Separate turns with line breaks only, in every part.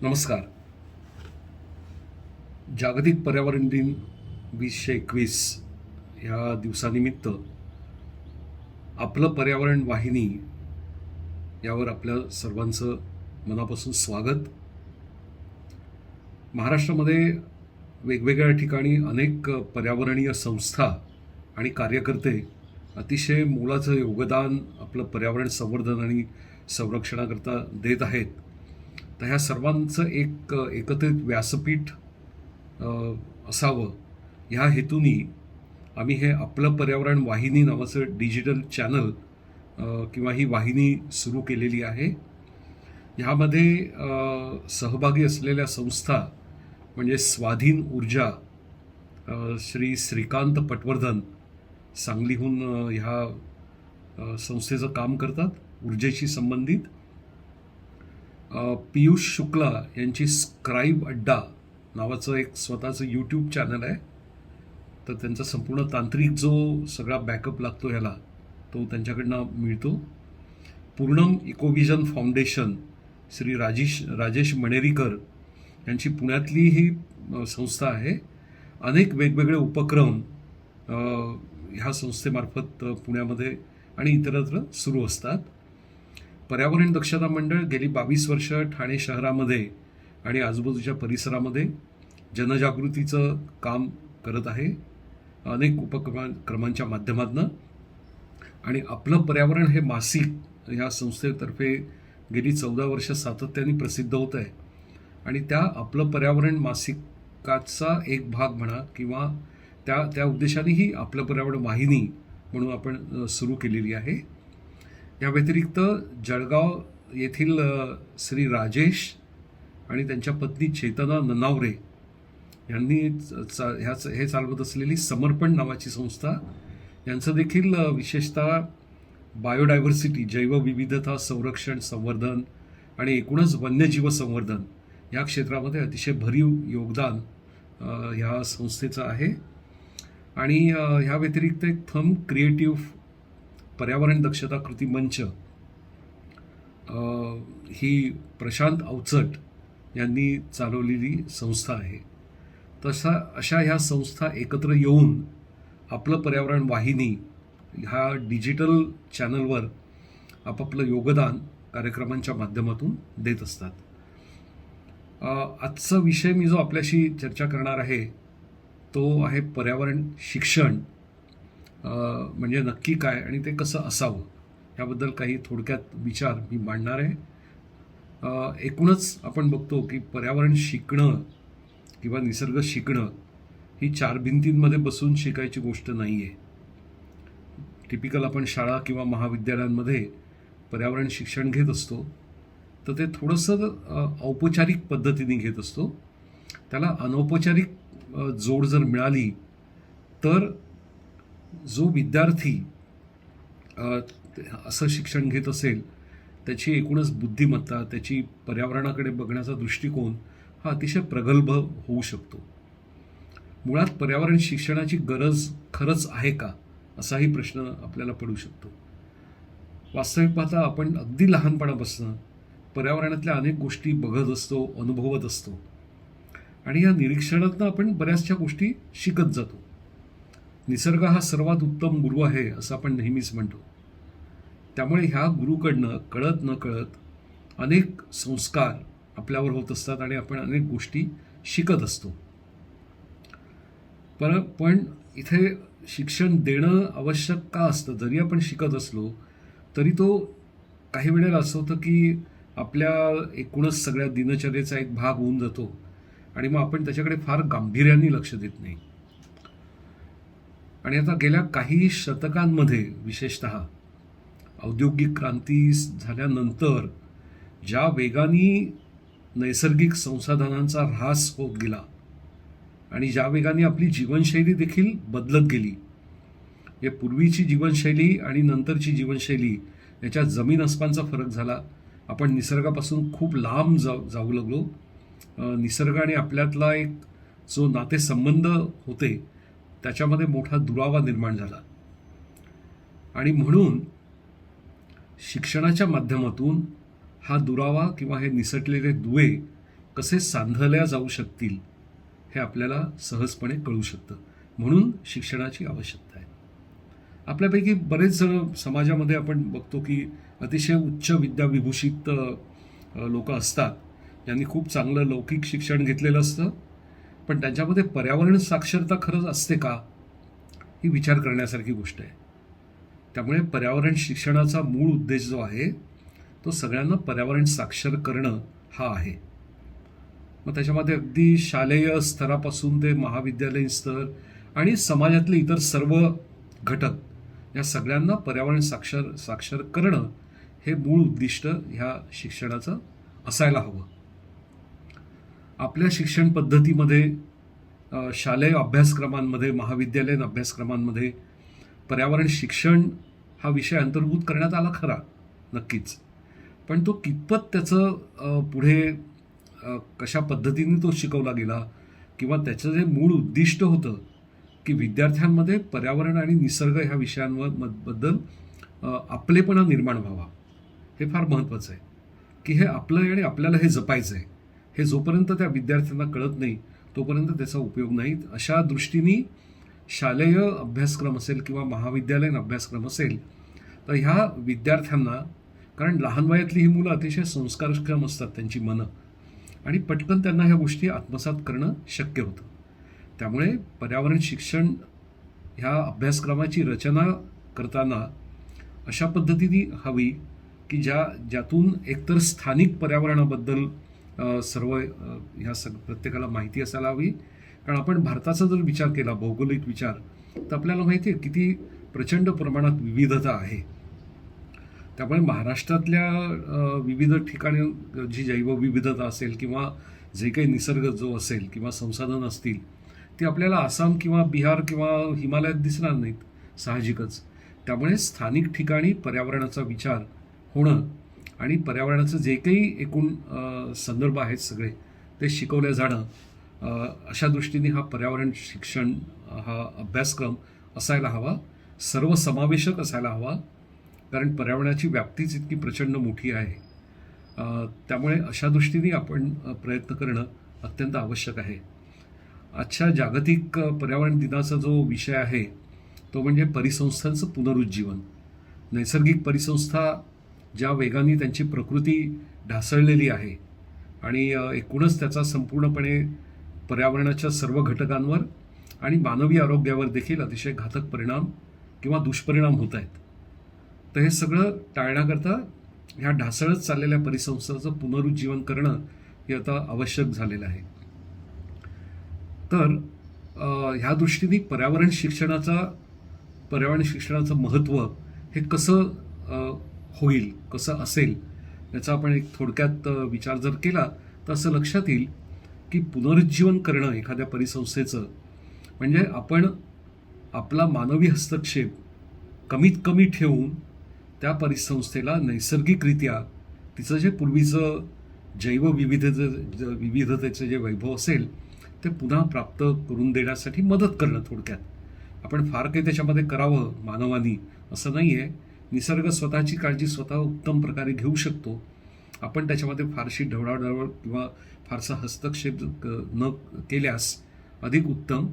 नमस्कार. जागतिक पर्यावरण दिन 2021 ह्या दिवसानिमित्त आपलं पर्यावरण वाहिनी यावर आपल्या सर्वांचं मनापासून स्वागत. महाराष्ट्रामध्ये वेगवेगळ्या ठिकाणी अनेक पर्यावरणीय संस्था आणि कार्यकर्ते अतिशय मोलाचं योगदान आपलं पर्यावरण संवर्धन आणि संरक्षणाकरता देत आहेत. तर ह्या सर्वांचं एक एकत्रित व्यासपीठ असावं ह्या हेतूनी आम्ही हे आपलं पर्यावरण वाहिनी नावाचं डिजिटल चॅनल किंवा ही वाहिनी सुरू केलेली आहे. ह्यामध्ये सहभागी असलेल्या संस्था म्हणजे स्वाधीन ऊर्जा, श्री श्रीकांत पटवर्धन सांगलीहून ह्या संस्थेचं काम करतात ऊर्जेशी संबंधित. पियुष शुक्ला यांची स्क्राईब अड्डा नावाचं एक स्वतःचं यूट्यूब चॅनल आहे. तर त्यांचा संपूर्ण तांत्रिक जो सगळा बॅकअप लागतो ह्याला तो त्यांच्याकडनं मिळतो. पूर्णम इकोव्हिजन फाउंडेशन श्री राजेश मणेरीकर यांची पुण्यातली ही संस्था आहे. अनेक वेगवेगळे उपक्रम ह्या संस्थेमार्फत पुण्यामध्ये आणि इतरत्र सुरू असतात. पर्यावरण दक्षता मंडळ गेली 22 वर्ष ठाणे शहरामध्ये आणि आजूबाजूच्या परिसरामध्ये जनजागृतीचं काम करत आहे अनेक उपक्रमांच्या माध्यमातून. आणि आपलं पर्यावरण हे मासिक ह्या संस्थेतर्फे गेली 14 वर्ष सातत्याने प्रसिद्ध होत आहे. आणि त्या आपलं पर्यावरण मासिकाचा एक भाग म्हणा किंवा त्या उद्देशाने ही आपलं पर्यावरण वाहिनी म्हणून आपण सुरू केलेली आहे. या व्यतिरिक्त जळगाव येथील श्री राजेश आणि त्यांच्या पत्नी चेतना ननावरे यांनी हे चालवत असलेली समर्पण नावाची संस्था, यांचं देखील विशेषतः बायोडायव्हर्सिटी जैवविविधता संरक्षण संवर्धन आणि एकूणच वन्यजीव संवर्धन या क्षेत्रामध्ये अतिशय भरीव योगदान ह्या संस्थेचं आहे. आणि ह्या व्यतिरिक्त एक थंब क्रिएटिव्ह पर्यावरण दक्षता कृती मंच ही प्रशांत अवचट यांनी चालवलेली संस्था आहे. अशा ह्या संस्था एकत्र येऊन आपलं पर्यावरण वाहिनी ह्या डिजिटल चॅनलवर आपापलं योगदान कार्यक्रमांच्या माध्यमातून देत असतात. आजचा विषय मी जो आपल्याशी चर्चा करणार आहे तो आहे पर्यावरण शिक्षण म्हणजे नक्की काय आणि ते कसं असावं याबद्दल काही थोडक्यात विचार मी मांडणार आहे. एकूणच आपण बघतो की पर्यावरण शिकणं किंवा निसर्ग शिकणं ही 4 भिंतींमध्ये बसून शिकायची गोष्ट नाही आहे. टिपिकल आपण शाळा किंवा महाविद्यालयांमध्ये पर्यावरण शिक्षण घेत असतो तर ते थोडंसं औपचारिक पद्धतीने घेत असतो. त्याला अनौपचारिक जोड जर मिळाली तर जो विद्यार्थी असं शिक्षण घेत असेल त्याची एकूणच बुद्धिमत्ता, त्याची पर्यावरणाकडे बघण्याचा दृष्टिकोन हा अतिशय प्रगल्भ होऊ शकतो. मुळात पर्यावरण शिक्षणाची गरज खरंच आहे का असाही प्रश्न आपल्याला पडू शकतो. वास्तविक पाहता आपण अगदी लहानपणापासून पर्यावरणातल्या अनेक गोष्टी बघत असतो, अनुभवत असतो आणि या निरीक्षणातनं आपण बऱ्याचशा गोष्टी शिकत जातो. निसर्ग हा सर्वात उत्तम गुरु आहे असं आपण नेहमीच म्हणतो. त्यामुळे ह्या गुरुकडनं कळत न कळत अनेक संस्कार आपल्यावर होत असतात आणि आपण अनेक गोष्टी शिकत असतो. पण इथे शिक्षण देणं आवश्यक का असतं? जरी आपण शिकत असलो तरी तो काही वेळेला असं होतं की आपल्या एकूणच सगळ्या दिनचर्येचा एक भाग होऊन जातो आणि मग आपण त्याच्याकडे फार गांभीर्याने लक्ष देत नाही. आणि आता गेल्या काही शतकांमध्ये विशेषतः औद्योगिक क्रांती झाल्यानंतर ज्या वेगाने नैसर्गिक संसाधनांचा ऱ्हास होत गेला आणि ज्या वेगाने आपली जीवनशैली देखील बदलत गेली, या पूर्वीची जीवनशैली आणि नंतरची जीवनशैली याच्यात जमीन अस्मानचा फरक झाला. आपण निसर्गापासून खूप लांब जाऊ लागलो. निसर्ग आणि आपल्यातला एक जो नातेसंबंध होते त्याच्यामध्ये मोठा दुरावा निर्माण झाला. आणि म्हणून शिक्षणाच्या माध्यमातून हा दुरावा किंवा हे निसटलेले दुवे कसे सांधल्या जाऊ शकतील हे आपल्याला सहजपणे कळू शकतं. म्हणून शिक्षणाची आवश्यकता आहे. आपल्यापैकी बरेच जण समाजामध्ये आपण बघतो की अतिशय उच्च विद्याविभूषित लोक असतात, ज्यांनी खूप चांगलं लौकिक शिक्षण घेतलेलं असतं, पण त्यांच्यामध्ये पर्यावरण साक्षरता खरंच असते का, ही विचार करण्यासारखी गोष्ट आहे. त्यामुळे पर्यावरण शिक्षणाचा मूळ उद्देश जो आहे तो सगळ्यांना पर्यावरण साक्षर करणं हा आहे. मग त्याच्यामध्ये अगदी शालेय स्तरापासून ते महाविद्यालयीन स्तर आणि समाजातले इतर सर्व घटक या सगळ्यांना पर्यावरण साक्षर करणं हे मूळ उद्दिष्ट ह्या शिक्षणाचं असायला हवं. आपल्या शिक्षण पद्धतीमध्ये शालेय अभ्यासक्रमांमध्ये, महाविद्यालयीन अभ्यासक्रमांमध्ये पर्यावरण शिक्षण हा विषय अंतर्भूत करण्यात आला खरा, नक्कीच. पण तो कितपत त्याचं पुढे कशा पद्धतीने तो शिकवला गेला, किंवा त्याचं जे मूळ उद्दिष्ट होतं की विद्यार्थ्यांमध्ये पर्यावरण आणि निसर्ग ह्या विषयांबद्दल आपलेपणा निर्माण व्हावा, हे फार महत्त्वाचं आहे. की हे आपलं आहे आणि आपल्याला हे जपायचं आहे, हे जोपर्यंत त्या विद्यार्थ्यांना कळत नाही तोपर्यंत त्याचा उपयोग नाही. अशा दृष्टीने शालेय अभ्यासक्रम असेल किंवा महाविद्यालयीन अभ्यासक्रम असेल तर ह्या विद्यार्थ्यांना, कारण लहान वयातली ही मुलं अतिशय संस्कारक्षम असतात त्यांची मनं, आणि पटकन त्यांना ह्या गोष्टी आत्मसात करणं शक्य होतं. त्यामुळे पर्यावरण शिक्षण ह्या अभ्यासक्रमाची रचना करताना अशा पद्धतीने हवी की ज्यातून एकतर स्थानिक पर्यावरणाबद्दल सर्व ह्या प्रत्येकाला माहिती असायला हवी. कारण आपण भारताचा जर विचार केला, भौगोलिक विचार, तर आपल्याला माहिती आहे किती प्रचंड प्रमाणात विविधता आहे. त्यामुळे महाराष्ट्रातल्या विविध ठिकाणी जी जैवविविधता असेल किंवा जे काही निसर्ग जो असेल किंवा संसाधन असतील ती आपल्याला आसाम किंवा बिहार किंवा हिमालयात दिसणार नाहीत साहजिकच. त्यामुळे स्थानिक ठिकाणी पर्यावरणाचा विचार होणं आणि पर्यावरणाचं जे काही एकूण संदर्भ आहेत सगळे ते शिकवलं जाणं, अशा दृष्टीने हा पर्यावरण शिक्षण हा अभ्यासक्रम असायला हवा, सर्वसमावेशक असायला हवा. कारण पर्यावरणाची व्याप्तीच इतकी प्रचंड मोठी आहे. त्यामुळे अशा दृष्टीने आपण प्रयत्न करणं अत्यंत आवश्यक आहे. आजच्या जागतिक पर्यावरण दिनाचा जो विषय आहे तो म्हणजे परिसंस्थांचं पुनरुज्जीवन. नैसर्गिक परिसंस्था ज्या वेगाने त्यांची प्रकृती ढासळलेली आहे आणि एकूणच त्याचा संपूर्णपणे पर्यावरणाच्या सर्व घटकांवर आणि मानवी आरोग्यावर देखील अतिशय घातक परिणाम किंवा दुष्परिणाम होत आहेत. तर हे सगळं टाळण्याकरता ह्या ढासळत चाललेल्या परिसंस्थांचं पुनरुज्जीवन करणं हे आता आवश्यक झालेलं आहे. तर ह्या दृष्टीने पर्यावरण शिक्षणाचं महत्त्व हे कसं होईल, कसं असेल, याचा आपण एक थोडक्यात विचार जर केला तर असं लक्षात येईल की पुनरुज्जीवन करणं एखाद्या परिसंस्थेचं म्हणजे आपण आपला मानवी हस्तक्षेप कमीत कमी ठेवून त्या परिसंस्थेला नैसर्गिकरित्या तिचं जे पूर्वीचं विविधतेचं जे वैभव असेल ते पुन्हा प्राप्त करून देण्यासाठी मदत करणं. थोडक्यात आपण फार काही त्याच्यामध्ये करावं मानवानी असं नाही आहे. निसर्ग स्वतःची काळजी स्वतः उत्तम प्रकारे घेऊ शकतो. आपण त्याच्यामध्ये फारशी ढवळाढवळ किंवा फारसा हस्तक्षेप न केल्यास अधिक उत्तम.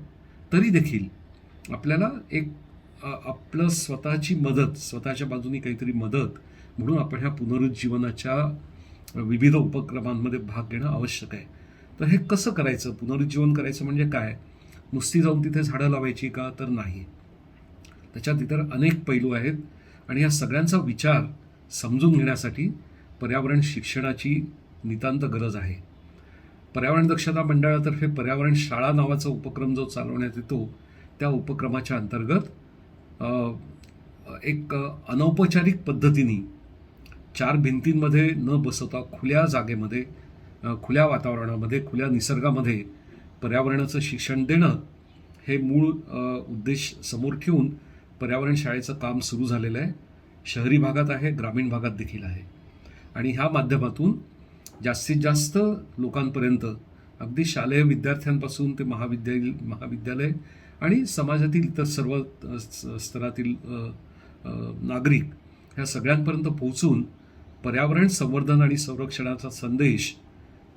तरी देखील आपल्याला एक आपलं स्वतःची मदत, स्वतःच्या बाजूनी काहीतरी मदत म्हणून आपण ह्या पुनरुज्जीवनाच्या विविध उपक्रमांमध्ये भाग घेणं आवश्यक आहे. तर हे कसं करायचं, पुनरुज्जीवन करायचं म्हणजे काय, नुसती जाऊन तिथे झाडं लावायची का, तर नाही. त्याच्यात इतर अनेक पैलू आहेत आणि या सगळ्यांचा विचार समजून घेण्यासाठी पर्यावरण शिक्षणाची नितांत गरज आहे. पर्यावरण दक्षता मंडळातर्फे पर्यावरण शाळा नावाचा उपक्रम जो चालवण्यात येतो त्या उपक्रमाच्या अंतर्गत एक अनौपचारिक पद्धतीने 4 भिंतींमध्ये न बसवता खुल्या जागेमध्ये, खुल्या वातावरणामध्ये, खुल्या निसर्गामध्ये पर्यावरणाचं शिक्षण देणं हे मूळ उद्देश समोर ठेवून पर्यावरण शाळेचं काम सुरू झालेलं आहे. शहरी भागात आहे, ग्रामीण भागात देखील आहे. आणि ह्या माध्यमातून जास्तीत जास्त लोकांपर्यंत अगदी शालेय विद्यार्थ्यांपासून ते महाविद्यालय आणि समाजातील इतर सर्व स्तरातील नागरिक ह्या सगळ्यांपर्यंत पोहोचून पर्यावरण संवर्धन आणि संरक्षणाचा संदेश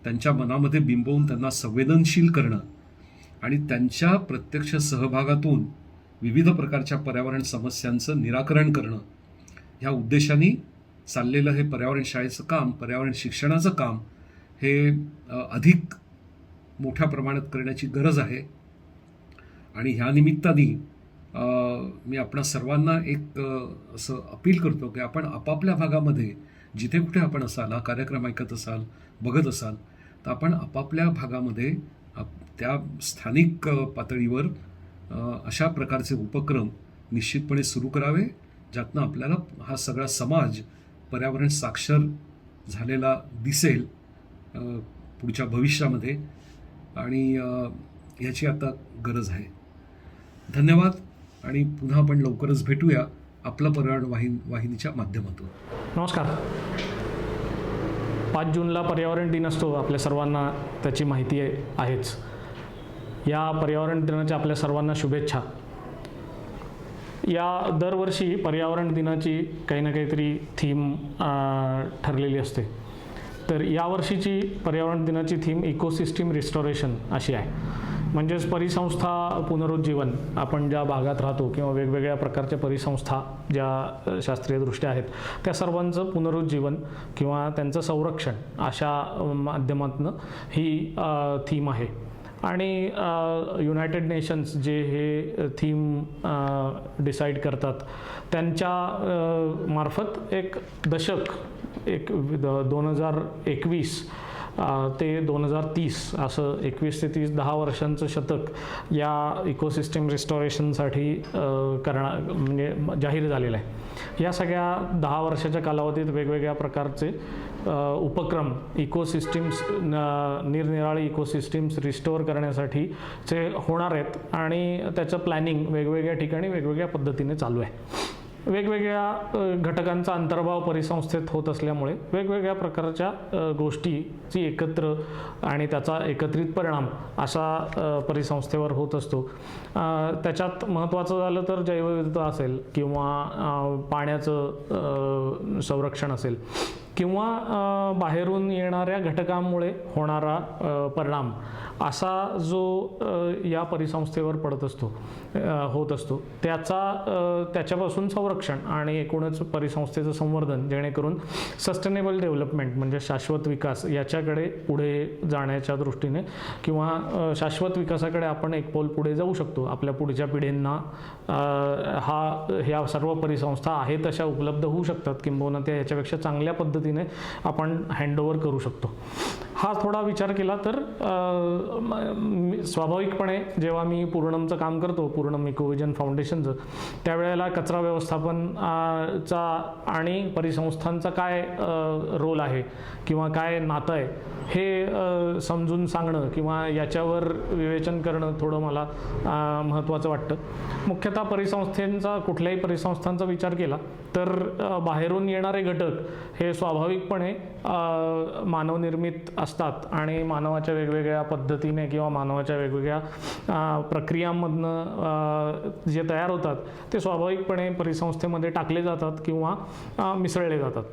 त्यांच्या मनामध्ये बिंबवून त्यांना संवेदनशील करणं आणि त्यांच्या प्रत्यक्ष सहभागातून विविध प्रकारच्या पर्यावरण समस्यांचं निराकरण करणं ह्या उद्देशाने चाललेलं हे पर्यावरण शाळेचं काम, पर्यावरण शिक्षणाचं काम हे अधिक मोठ्या प्रमाणात करण्याची गरज आहे. आणि ह्या निमित्ताने मी आपणा सर्वांना एक असं अपील करतो की आपण आपापल्या भागामध्ये जिथे कुठे आपण असाल, हा कार्यक्रम ऐकत असाल, बघत असाल, तर आपण आपापल्या भागामध्ये त्या स्थानिक पातळीवर अशा प्रकारचे उपक्रम निश्चितपणे सुरू करावे, ज्यातनं आपल्याला हा सगळा समाज पर्यावरण साक्षर झालेला दिसेल पुढच्या भविष्यामध्ये. आणि याची आता गरज आहे. धन्यवाद. आणि पुन्हा आपण लवकरच भेटूया आपलं पर्यावरण वाहिनीच्या माध्यमातून.
नमस्कार. 5 जूनला पर्यावरण दिन असतो, आपल्या सर्वांना त्याची माहिती आहेच. या पर्यावरण दिनाच्या आपल्या सर्वांना शुभेच्छा. या दरवर्षी पर्यावरण दिनाची काही ना काहीतरी थीम ठरलेली असते. तर यावर्षीची पर्यावरण दिनाची थीम इकोसिस्टीम रिस्टोरेशन अशी आहे. म्हणजेच परिसंस्था पुनरुज्जीवन. आपण ज्या भागात राहतो किंवा वेगवेगळ्या प्रकारच्या परिसंस्था ज्या शास्त्रीयदृष्ट्या आहेत, त्या सर्वांचं पुनरुज्जीवन किंवा त्यांचं संरक्षण अशा माध्यमातून ही थीम आहे. आणि युनायटेड नेशन्स जे हे थीम डिसाईड करतात, त्यांच्या मार्फत एक दशक, 2021 ते 2030 असं 21 ते 30 10 वर्षांचं शतक या इकोसिस्टीम रिस्टोरेशनसाठी म्हणजे जाहीर झालेलं आहे. या सगळ्या 10 वर्षाच्या कालावधीत वेगवेगळ्या प्रकारचे उपक्रम इकोसिस्टीम्स, निरनिराळी इकोसिस्टीम्स रिस्टोअर करण्यासाठीचे होणार आहेत. आणि त्याचं प्लॅनिंग वेगवेगळ्या ठिकाणी वेगवेगळ्या पद्धतीने चालू आहे. वेगवेगळ्या घटकांचा अंतर्भाव परिसंस्थेत होत असल्यामुळे वेगवेगळ्या प्रकारच्या गोष्टीची एकत्र आणि त्याचा एकत्रित परिणाम असा परिसंस्थेवर होत असतो. त्याच्यात महत्त्वाचं झालं तर जैवविविधता असेल किंवा पाण्याचं संरक्षण असेल किंवा बाहेरून येणाऱ्या घटकांमुळे होणारा परिणाम, असा जो या परिसंस्थेवर होत असतो त्याच्यापासून संरक्षण आणि एकूणच परिसंस्थेचं संवर्धन, जेणेकरून सस्टेनेबल डेव्हलपमेंट म्हणजे शाश्वत विकास याच्याकडे पुढे जाण्याच्या दृष्टीने किंवा शाश्वत विकासाकडे आपण एक पाऊल पुढे जाऊ शकतो. आपल्या पुढच्या पिढींना ह्या सर्व परिसंस्था आहेत तशा उपलब्ध होऊ शकतात, किंबहुना त्या ह्याच्यापेक्षा चांगल्या पद्धतीने आपण हँडओव्हर करू शकतो. हा थोडा विचार केला तर स्वाभाविकपणे जेव्हा मी पूर्णमचं काम करतो, पूर्णम इकोविजन फाउंडेशनचं, त्यावेळेला कचरा व्यवस्थापनचा आणि परिसंस्थांचा काय रोल आहे किंवा काय नातं आहे हे समजून सांगणं किंवा याच्यावर विवेचन करणं थोडं मला महत्त्वाचं वाटतं. मुख्यतः परिसंस्थेचा, कुठल्याही परिसंस्थांचा विचार केला तर बाहेरून येणारे घटक हे स्वाभाविकपणे मानवनिर्मित असतात आणि मानवाच्या वेगवेगळ्या पद्धतीने किंवा मानवाच्या वेगवेगळ्या प्रक्रियांमधनं जे तयार होतात ते स्वाभाविकपणे परिसंस्थेमध्ये टाकले जातात किंवा मिसळले जातात.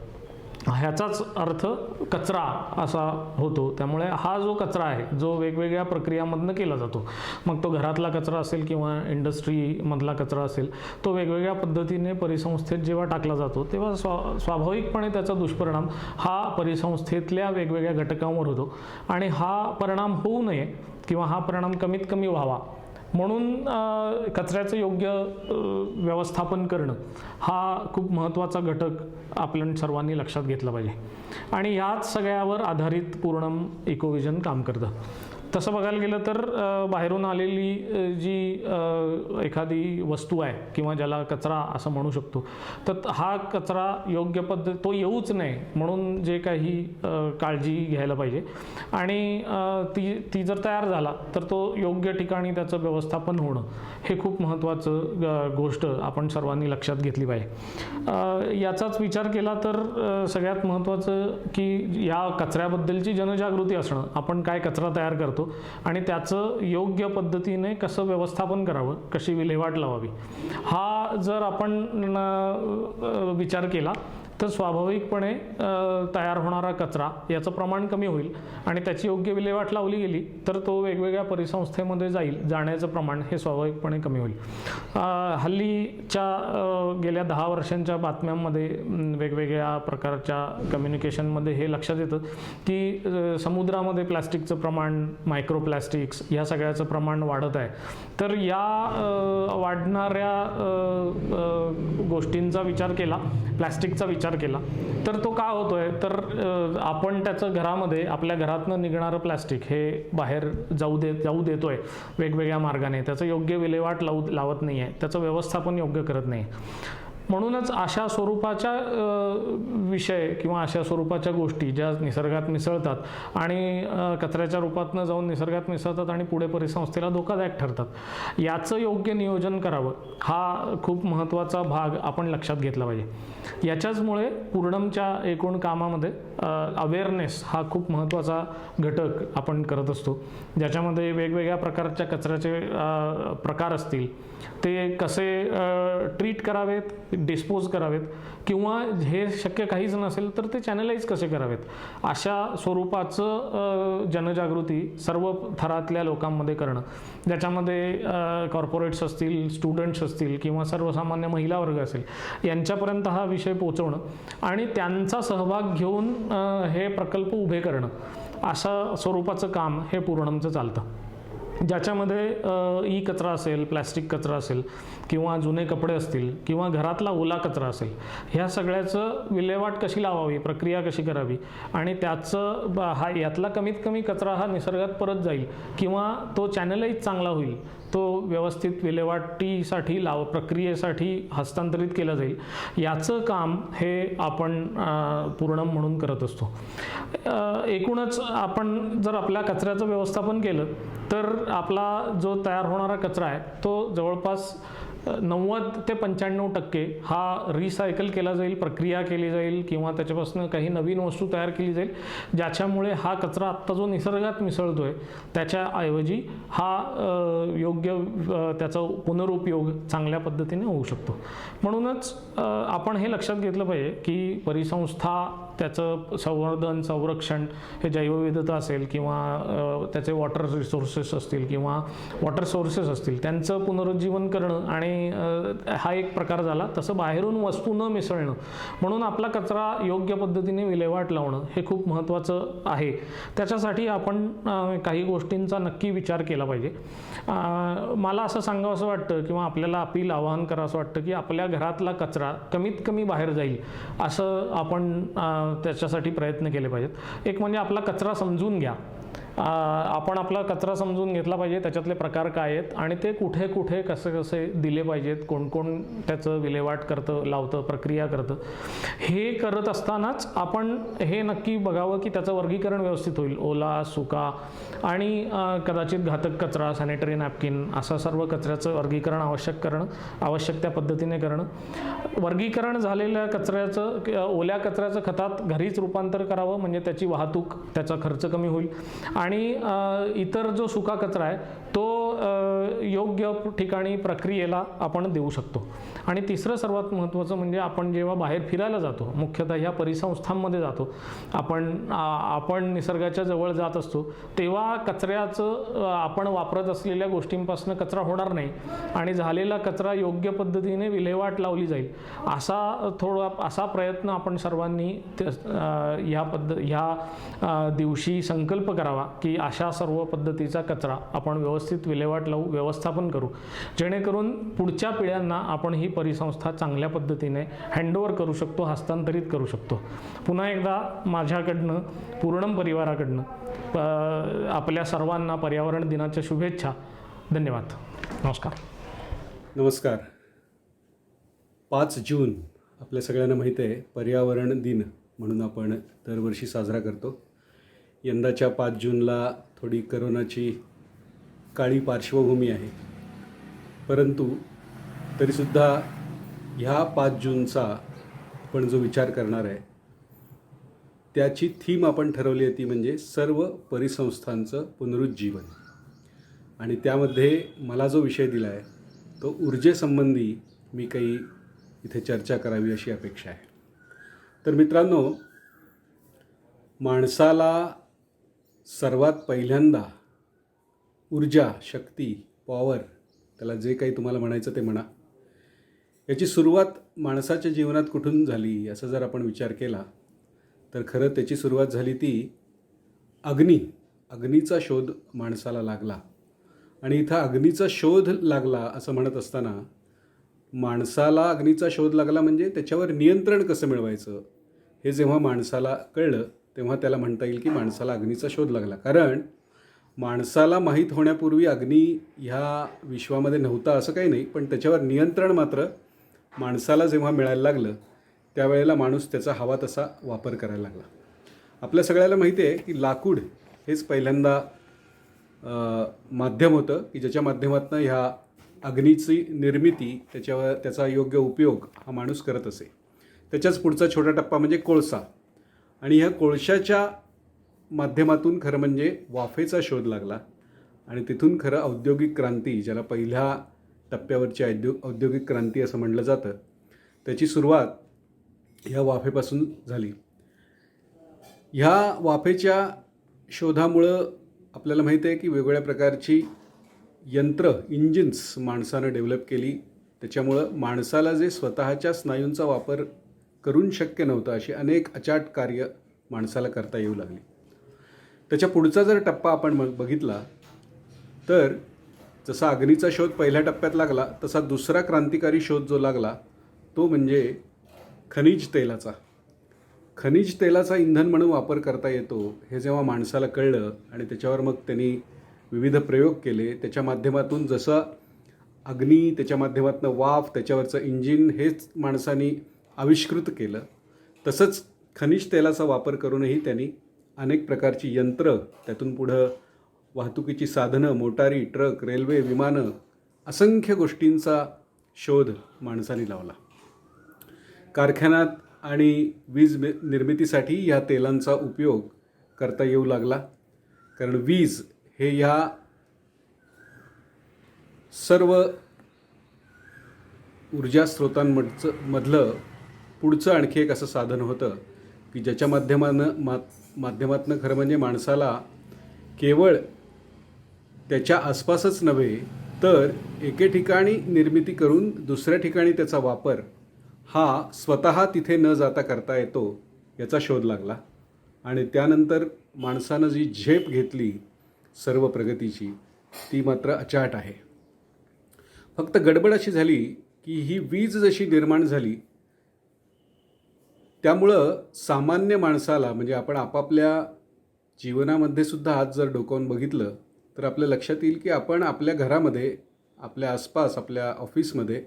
ह्याचाच अर्थ कचरा असा होतो. त्यामुळे हा जो कचरा आहे जो वेगवेगळ्या प्रक्रियामधनं केला जातो, मग तो घरातला कचरा असेल किंवा इंडस्ट्रीमधला कचरा असेल, तो वेगवेगळ्या पद्धतीने परिसंस्थेत जेव्हा टाकला जातो तेव्हा स्वाभाविकपणे त्याचा दुष्परिणाम हा परिसंस्थेतल्या वेगवेगळ्या घटकांवर होतो. आणि हा परिणाम होऊ नये किंवा हा परिणाम कमीत कमी व्हावा म्हणून कचऱ्याचं योग्य व्यवस्थापन करणं हा खूप महत्त्वाचा घटक आपण सर्वांनी लक्षात घेतला पाहिजे. आणि ह्याच सगळ्यावर आधारित पूर्णम इकोविजन काम करतं. तसं बघायला गेलं तर बाहेरून आलेली जी एखादी वस्तू आहे किंवा ज्याला कचरा असं म्हणू शकतो, तर हा कचरा योग्य तो येऊच नये म्हणून जे काही काळजी घ्यायला पाहिजे. आणि ती जर तयार झाला तर तो योग्य ठिकाणी त्याचं व्यवस्थापन होणं हे खूप महत्त्वाचं गोष्ट आपण सर्वांनी लक्षात घेतली पाहिजे. याचाच विचार केला तर सगळ्यात महत्त्वाचं की या कचऱ्याबद्दलची जनजागृती असणं. आपण काय कचरा तयार करतो आणि त्याचं योग्य पद्धतीने कसं व्यवस्थापन करावं, कशी विल्हेवाट लावावी, हा जर आपण विचार केला तर स्वाभाविकपणे तयार होणारा कचरा याचं प्रमाण कमी होईल आणि त्याची योग्य विल्हेवाट लावली गेली तर तो वेगवेगळ्या परिसंस्थेमध्ये जाण्याचं प्रमाण हे स्वाभाविकपणे कमी होईल. हल्लीच्या गेल्या 10 वर्षांच्या बातम्यांमध्ये वेगवेगळ्या प्रकारच्या कम्युनिकेशनमध्ये हे लक्षात येतं की समुद्रामध्ये प्लॅस्टिकचं प्रमाण, मायक्रोप्लॅस्टिक्स ह्या सगळ्याचं प्रमाण वाढत आहे. तर या वाढणाऱ्या गोष्टींचा विचार केला, प्लॅस्टिकचा विचार केला तर तो का होतोय तर आपण त्याचं घरामध्ये आपल्या घरातनं निघणारं प्लॅस्टिक हे बाहेर जाऊ देतोय वेगवेगळ्या मार्गाने, त्याचं योग्य विल्हेवाट लावत नाही आहे, त्याचं व्यवस्थापन योग्य करत नाही. म्हणूनच अशा स्वरूपाच्या विषय किंवा अशा स्वरूपाच्या गोष्टी ज्या निसर्गात मिसळतात आणि कचऱ्याच्या रूपातनं जाऊन निसर्गात मिसळतात आणि पुढे परिसंस्थेला धोकादायक ठरतात, याचं योग्य नियोजन करावं हा खूप महत्त्वाचा भाग आपण लक्षात घेतला पाहिजे. याच्याचमुळे पूर्णमच्या एकूण कामामध्ये अवेअरनेस हा खूप महत्त्वाचा घटक आपण करत असतो, ज्याच्यामध्ये वेगवेगळ्या प्रकारच्या कचऱ्याचे प्रकार असतील, ते कसे ट्रीट करावेत, डिस्पोज करावेत किंवा हे शक्य काहीच नसेल तर ते चॅनलाइज कसे करावेत, अशा स्वरूपाचं जनजागृती सर्व थरातल्या लोकांमध्ये करणं, ज्याच्यामध्ये कॉर्पोरेट्स असतील, स्टुडंट्स असतील किंवा सर्वसामान्य महिला वर्ग असेल, यांच्यापर्यंत हा विषय पोहोचवणं आणि त्यांचा सहभाग घेऊन हे प्रकल्प उभे करणं, अशा स्वरूपाचं काम हे पूर्णमचं चालतं. ज्याच्यामध्ये ई कचरा असेल, प्लॅस्टिक कचरा असेल किंवा जुने कपडे असतील किंवा घरातला ओला कचरा असेल, ह्या सगळ्याचं विल्हेवाट कशी लावावी, प्रक्रिया कशी करावी आणि त्याचं यातला कमीत कमी कचरा हा निसर्गात परत जाईल किंवा तो चॅनलाइज चांगला होईल, तो व्यवस्थित विल्हेवाटीसाठी प्रक्रियेसाठी हस्तांतरित केला जाईल, याचं काम हे आपण पूर्णम म्हणून करत असतो. एकूणच आपण जर आपल्या कचऱ्याचं व्यवस्थापन केलं तर आपला जो तयार होणारा कचरा आहे तो जवळपास 90 ते 95% हा रिसायकल केला जाईल, प्रक्रिया केली जाईल किंवा त्याच्यापासून काही नवीन वस्तू तयार केली जाईल, ज्याच्यामुळे हा कचरा आत्ता जो निसर्गात मिसळतोय त्याच्याऐवजी हा योग्य त्याचा पुनरुपयोग चांगल्या पद्धतीने होऊ शकतो. म्हणूनच आपण हे लक्षात घेतलं पाहिजे की परिसंस्था त्याचं संवर्धन, संरक्षण, हे जैवविविधता असेल किंवा त्याचे वॉटर रिसोर्सेस असतील किंवा वॉटर सोर्सेस असतील, त्यांचं पुनरुज्जीवन करणं आणि हा एक प्रकार झाला. तसं बाहेरून वस्तू न मिसळणं, म्हणून आपला कचरा योग्य पद्धतीने विल्हेवाट लावणं हे खूप महत्त्वाचं आहे. त्याच्यासाठी आपण काही गोष्टींचा नक्की विचार केला पाहिजे. मला असं सांगावं असं वाटतं किंवा आपल्याला आवाहन करावं असं वाटतं की आपल्या घरातला कचरा कमीत कमी बाहेर जाईल असं आपण त्याच्यासाठी प्रयत्न केले पाहिजेत. एक म्हणजे आपला कचरा समजून घ्या. आपण आपला कचरा समजून घेतला पाहिजे, त्याच्यातले प्रकार काय आहेत आणि ते कुठे कुठे कसे दिले पाहिजेत, कोण कोण त्याचं विल्हेवाट करतं, लावतं, प्रक्रिया करतं. हे करत असतानाच आपण हे नक्की बघावं की त्याचं वर्गीकरण व्यवस्थित होईल. ओला, सुका आणि कदाचित घातक कचरा, सॅनिटरी नॅपकिन, असं सर्व कचऱ्याचं वर्गीकरण आवश्यक त्या पद्धतीने करणं. वर्गीकरण झालेल्या कचऱ्याचं, ओल्या कचऱ्याचं खतात घरीच रूपांतर करावं, म्हणजे त्याची वाहतूक, त्याचा खर्च कमी होईल आणि इतर जो सुका कचरा आहे तो योग्य ठिकाणी प्रक्रियेला आपण देऊ शकतो. आणि तिसरं सर्वात महत्त्वाचं म्हणजे आपण जेव्हा बाहेर फिरायला जातो, मुख्यतः ह्या परिसंस्थांमध्ये जातो, आपण निसर्गाच्या जवळ जात असतो, तेव्हा कचऱ्याचं आपण वापरत असलेल्या गोष्टींपासून कचरा होणार नाही आणि झालेला कचरा योग्य पद्धतीने विल्हेवाट लावली जाईल, असा प्रयत्न आपण सर्वांनी ह्या दिवशी संकल्प करावा की अशा सर्व पद्धतीचा कचरा आपण व्यवस्थित विल्हेवाट लावू, व्यवस्थापन करू, जेणेकरून पुढच्या पिढ्यांना आपण ही परिसंस्था चांगल्या पद्धतीने हँडओव्हर करू शकतो, हस्तांतरित करू शकतो. पुन्हा एकदा माझ्याकडनं, पूर्णम परिवाराकडनं आपल्या सर्वांना पर्यावरण दिनाच्या शुभेच्छा. धन्यवाद. नमस्कार.
नमस्कार. 5 जून आपल्या सगळ्यांना माहीत आहे पर्यावरण दिन म्हणून आपण दरवर्षी साजरा करतो. यंदाच्या 5 जूनला थोडी करोनाची काळी पार्श्वभूमी आहे, परंतु तरीसुद्धा ह्या 5 जूनचा आपण जो विचार करणार आहे त्याची थीम आपण ठरवली आहे, ती म्हणजे सर्व परिसंस्थांचं पुनरुज्जीवन. आणि त्यामध्ये मला जो विषय दिला आहे तो ऊर्जेसंबंधी मी काही इथे चर्चा करावी अशी अपेक्षा आहे. तर मित्रांनो, माणसाला सर्वात पहिल्यांदा ऊर्जा, शक्ती, पॉवर, त्याला जे काही तुम्हाला म्हणायचं ते म्हणा, याची सुरुवात माणसाच्या जीवनात कुठून झाली असं जर आपण विचार केला तर खरं त्याची सुरुवात झाली ती अग्नीचा शोध माणसाला लागला. आणि इथं अग्नीचा शोध लागला असं म्हणत असताना माणसाला अग्नीचा शोध लागला म्हणजे त्याच्यावर नियंत्रण कसं मिळवायचं हे जेव्हा माणसाला कळलं तेव्हा त्याला म्हणता येईल की माणसाला अग्नीचा शोध लागला. कारण माणसाला माहीत होण्यापूर्वी अग्नी ह्या विश्वामध्ये नव्हता असं काही नाही, पण त्याच्यावर नियंत्रण मात्र माणसाला जेव्हा मिळायला लागलं त्यावेळेला माणूस त्याचा हवा तसा वापर करायला लागला. आपल्या सगळ्याला माहिती आहे की लाकूड हेच पहिल्यांदा माध्यम होतं की ज्याच्या माध्यमातून ह्या अग्नीची निर्मिती, त्याचा योग्य उपयोग हा माणूस करत असे. त्याच्याच पुढचा छोटा टप्पा म्हणजे कोळसा. आणि ह्या कोळशाच्या माध्यमातून खरं म्हणजे वाफेचा शोध लागला. आणि तिथून खरं औद्योगिक क्रांती, ज्याला पहिल्या टप्प्यावरची औद्योगिक क्रांती असं म्हटलं जातं, त्याची सुरुवात ह्या वाफेपासून झाली. ह्या वाफेच्या शोधामुळं आपल्याला माहिती आहे की वेगवेगळ्या प्रकारची इंजिन्स माणसानं डेव्हलप केली. त्याच्यामुळं माणसाला जे स्वतःच्या स्नायूंचा वापर करून शक्य नव्हतं अशी अनेक अचाट कार्य माणसाला करता येऊ लागली. त्याच्या पुढचा जर टप्पा आपण बघितला तर जसा अग्नीचा शोध पहिल्या टप्प्यात लागला तसा दुसरा क्रांतिकारी शोध जो लागला तो म्हणजे खनिज तेलाचा. खनिज तेलाचा इंधन म्हणून वापर करता येतो हे जेव्हा माणसाला कळलं आणि त्याच्यावर मग त्यांनी विविध प्रयोग केले, त्याच्या माध्यमातून जसं अग्नी, त्याच्या माध्यमातून वाफ, त्याच्यावरचं इंजिन हेच माणसांनी आविष्कृत केलं, तसंच खनिज तेलाचा वापर करूनही त्यांनी अनेक प्रकारची यंत्र, त्यातून पुढं वाहतुकीची साधनं, मोटारी, ट्रक, रेल्वे, विमानं, असंख्य गोष्टींचा शोध माणसाने लावला. कारखान्यात आणि वीज निर्मितीसाठी ह्या तेलांचा उपयोग करता येऊ लागला. कारण वीज हे ह्या सर्व ऊर्जा स्रोतांमधलं पुढचं आणखी एक असं साधन होतं की ज्याच्या माध्यमातनं खरं म्हणजे माणसाला केवळ त्याच्या आसपासच नव्हे तर एके ठिकाणी निर्मिती करून दुसऱ्या ठिकाणी त्याचा वापर हा स्वतः तिथे न जाता करता येतो याचा शोध लागला. आणि त्यानंतर माणसानं जी झेप घेतली सर्व प्रगतीची ती मात्र अचाट आहे. फक्त गडबड अशी झाली की ही वीज जशी निर्माण झाली त्यामुळं सामान्य माणसाला, म्हणजे आपण आपापल्या जीवनामध्ये सुद्धा आज जर डोकावून बघितलं तर आपल्या लक्षात येईल की आपण आपल्या घरामध्ये, आपल्या आसपास, आपल्या ऑफिसमध्ये